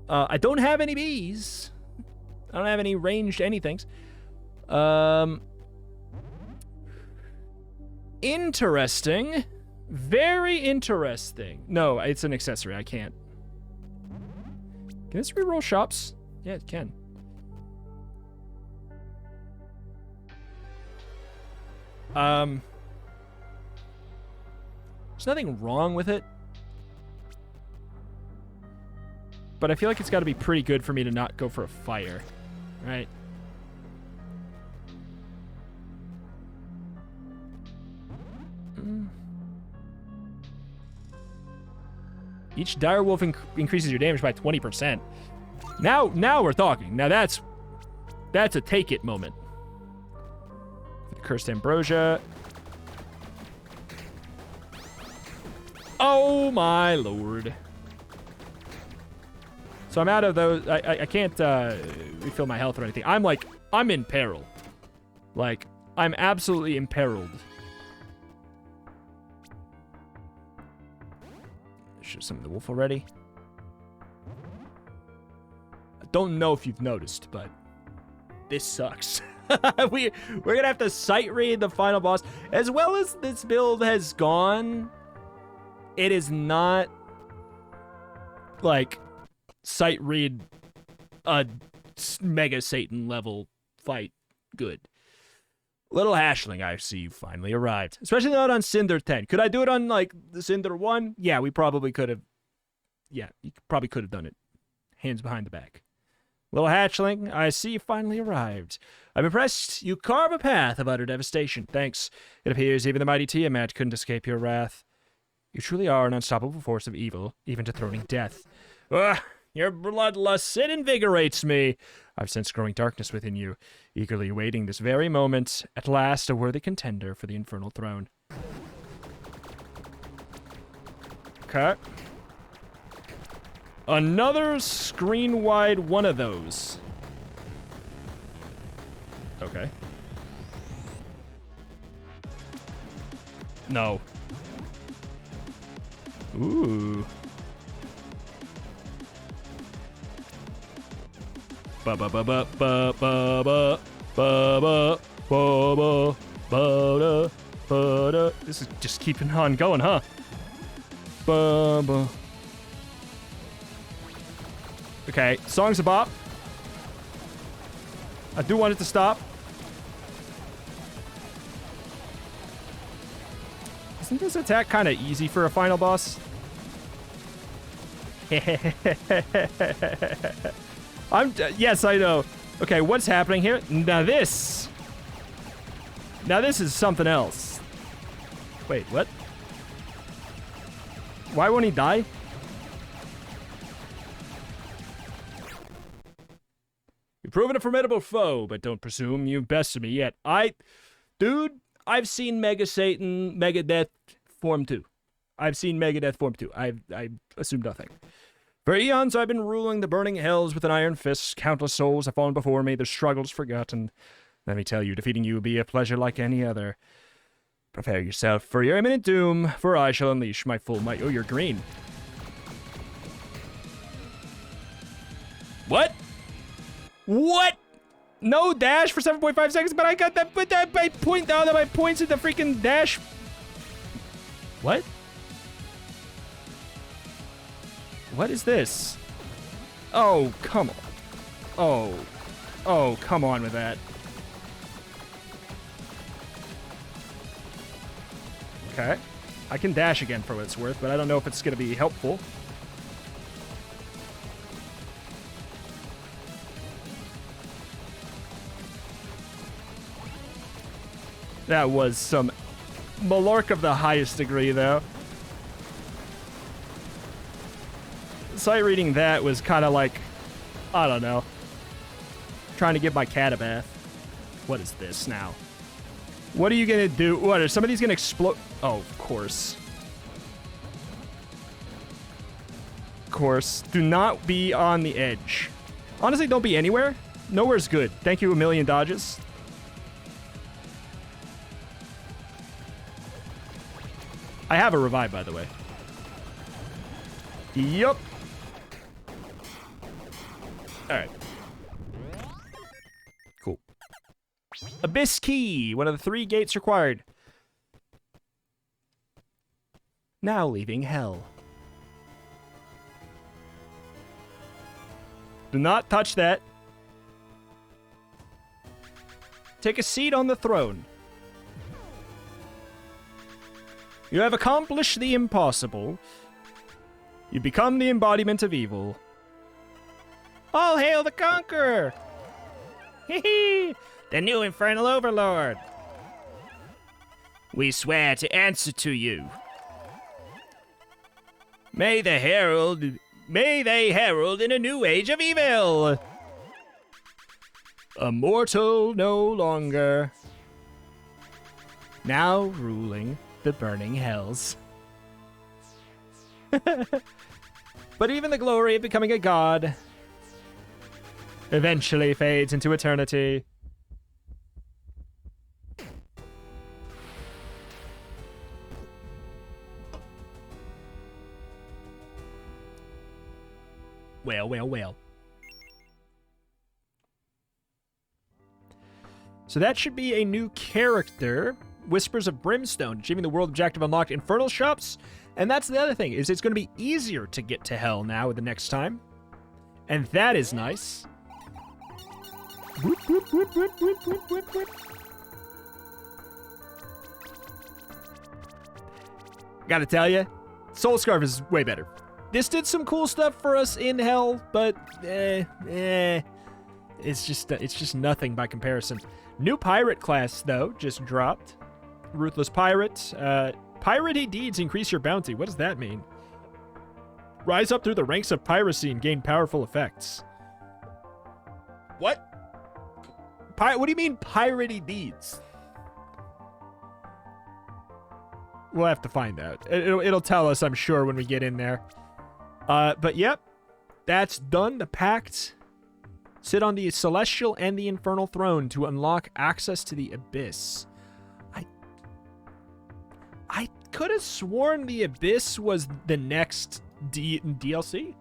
I don't have any bees. I don't have any ranged anythings. Interesting. Very interesting. No, it's an accessory. I can't. Can this reroll shops? Yeah, it can. There's nothing wrong with it. But I feel like it's got to be pretty good for me to not go for a fire. Right? Each direwolf increases your damage by 20%. Now we're talking. Now that's a take it moment. For the Cursed Ambrosia. Oh my lord. So I'm out of those. I can't refill my health or anything. I'm in peril. Like, I'm absolutely imperiled. Should summon the wolf already. I don't know if you've noticed, but this sucks. We're gonna have to sight read the final boss. As well as this build has gone, it is not like sight read a Mega Satan level fight good. Little Hashling, I see you finally arrived. Especially not on Cinder 10. Could I do it on, like, the Cinder 1? Yeah, we probably could have. Yeah, you probably could have done it. Hands behind the back. Little Hatchling, I see you finally arrived. I'm impressed. You carve a path of utter devastation. Thanks. It appears even the mighty Tiamat couldn't escape your wrath. You truly are an unstoppable force of evil, even dethroning death. Your bloodlust, it invigorates me. I've sensed growing darkness within you, eagerly awaiting this very moment. At last, a worthy contender for the infernal throne. Okay. Another screen-wide one of those. Okay. No. Ooh. Ba ba ba ba ba ba ba ba ba ba ba. This is just keeping on going, huh? Ba ba. Okay, song's a bop. I do want it to stop. Isn't this attack kind of easy for a final boss? Yes, I know. Okay, what's happening here? Now this is something else. Wait, what? Why won't he die? You've proven a formidable foe, but don't presume you've bested me yet. Dude, I've seen Mega Satan, Megadeth Form 2. I've seen Megadeth Form 2. I assume nothing. For eons, I've been ruling the burning hells with an iron fist. Countless souls have fallen before me, their struggles forgotten. Let me tell you, defeating you will be a pleasure like any other. Prepare yourself for your imminent doom, for I shall unleash my full might. Oh, you're green. What? What? No dash for 7.5 seconds, but I got that, put that by point down that my points at the freaking dash. What? What is this? Oh, come on. Oh, come on with that. Okay. I can dash again for what it's worth, but I don't know if it's going to be helpful. That was some Malark of the highest degree, though. Sight reading that was kind of like, I don't know, trying to give my cat a bath. What is this now? What are you going to do? What, are some of these going to explode? Oh, of course. Of course. Do not be on the edge. Honestly, don't be anywhere. Nowhere's good. Thank you a million dodges. I have a revive, by the way. Yup. Alright. Cool. Abyss Key, one of the 3 gates required. Now leaving Hell. Do not touch that. Take a seat on the throne. You have accomplished the impossible. You become the embodiment of evil. All hail the conqueror! Hee the new infernal overlord. We swear to answer to you. May they herald in a new age of evil. A mortal no longer, now ruling the burning hells. But even the glory of becoming a god eventually fades into eternity. Well. So that should be a new character. Whispers of Brimstone, achieving the world objective unlocked Infernal Shops. And that's the other thing, is it's going to be easier to get to hell now the next time. And that is nice. Whoop, whoop, whoop, whoop, whoop, whoop, whoop, whoop. Gotta tell you, Soul Scarf is way better. This did some cool stuff for us in hell, but it's just nothing by comparison. New pirate class though just dropped. Ruthless pirate. Piratey deeds increase your bounty. What does that mean? Rise up through the ranks of piracy and gain powerful effects. What? What do you mean piratey deeds? We'll have to find out. It'll tell us, I'm sure, when we get in there. But yep, that's done. The Pact sit on the Celestial and the Infernal Throne to unlock access to the Abyss. I could have sworn the Abyss was the next DLC?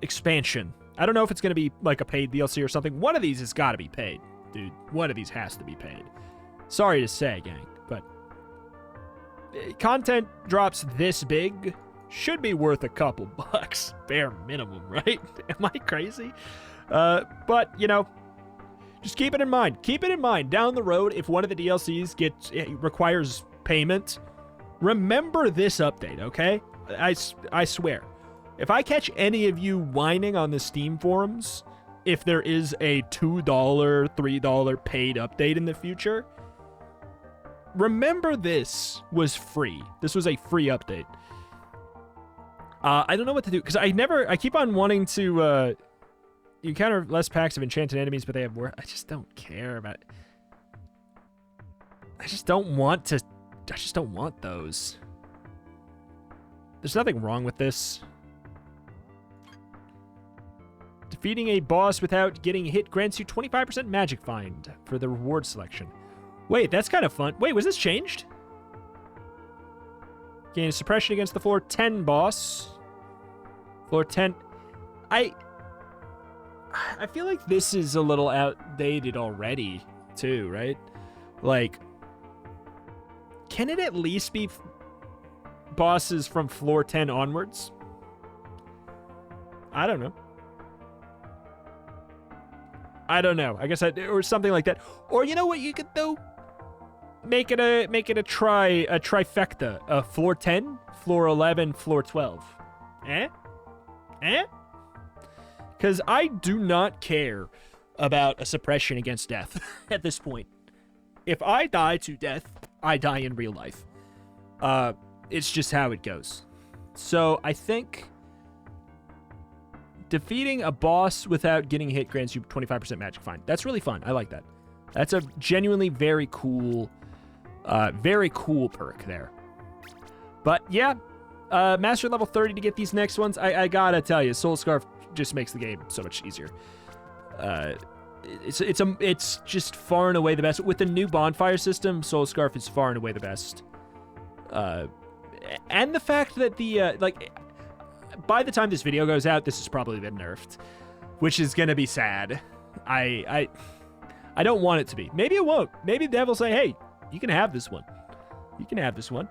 Expansion. I don't know if it's going to be like a paid DLC or something. One of these has got to be paid, dude. One of these has to be paid. Sorry to say, gang, but content drops this big should be worth a couple bucks, bare minimum, right? Am I crazy? But, you know, just keep it in mind. Keep it in mind. Down the road, if one of the DLCs requires payment, remember this update, okay? I swear. If I catch any of you whining on the Steam forums, if there is a $2, $3 paid update in the future, remember this was free. This was a free update. I don't know what to do, because I keep on wanting to, you encounter less packs of enchanted enemies, but they have more. I just don't care about it. I just don't want those. There's nothing wrong with this. Defeating a boss without getting hit grants you 25% magic find for the reward selection. Wait, that's kind of fun. Wait, was this changed? Gain suppression against the floor 10 boss. Floor 10. I feel like this is a little outdated already, too, right? Like, can it at least be bosses from floor 10 onwards? I don't know. I guess or something like that. Or you know what you could do? Make it a trifecta. Floor 10, floor 11, floor 12. Because I do not care about a suppression against death at this point. If I die to death, I die in real life. It's just how it goes. So I think defeating a boss without getting hit grants you 25% magic find. That's really fun. I like that. That's a genuinely very cool perk there. But yeah, master level 30 to get these next ones. I gotta tell you, Soul Scarf just makes the game so much easier. It's just far and away the best. With the new bonfire system, Soul Scarf is far and away the best. And the fact that by the time this video goes out, this has probably been nerfed, which is gonna be sad. I don't want it to be. Maybe it won't. Maybe the devil will say, hey, you can have this one. You can have this one.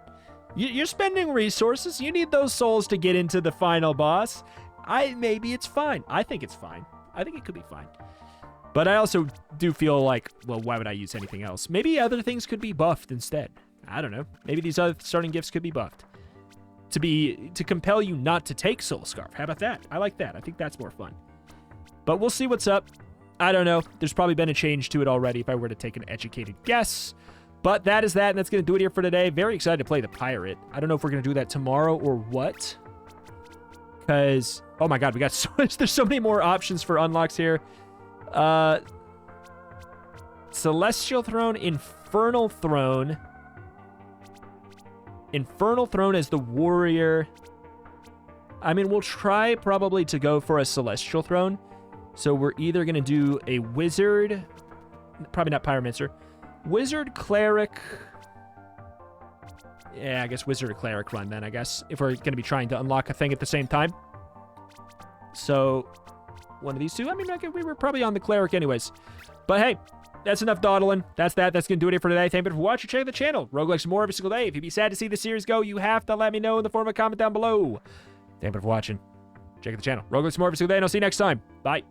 You're spending resources. You need those souls to get into the final boss. Maybe it's fine. I think it's fine. I think it could be fine. But I also do feel like, well, why would I use anything else? Maybe other things could be buffed instead. I don't know. Maybe these other starting gifts could be buffed. To compel you not to take Soul Scarf. How about that? I like that. I think that's more fun. But we'll see what's up. I don't know. There's probably been a change to it already if I were to take an educated guess. But that is that, and that's going to do it here for today. Very excited to play the pirate. I don't know if we're going to do that tomorrow or what. Because, oh my god, we got so much. There's so many more options for unlocks here. Celestial Throne, Infernal Throne. Infernal Throne as the warrior. I mean, we'll try probably to go for a Celestial Throne. So we're either going to do a Wizard. Probably not Pyromancer. Wizard, Cleric. Yeah, I guess Wizard or Cleric run then, I guess. If we're going to be trying to unlock a thing at the same time. So, one of these two. I mean, we were probably on the Cleric anyways. But hey, that's enough dawdling. That's that. That's going to do it here for today. Thank you for watching. Check out the channel. Roguelikes more every single day. If you'd be sad to see the series go, you have to let me know in the form of a comment down below. Thank you for watching. Check out the channel. Roguelikes more every single day, and I'll see you next time. Bye.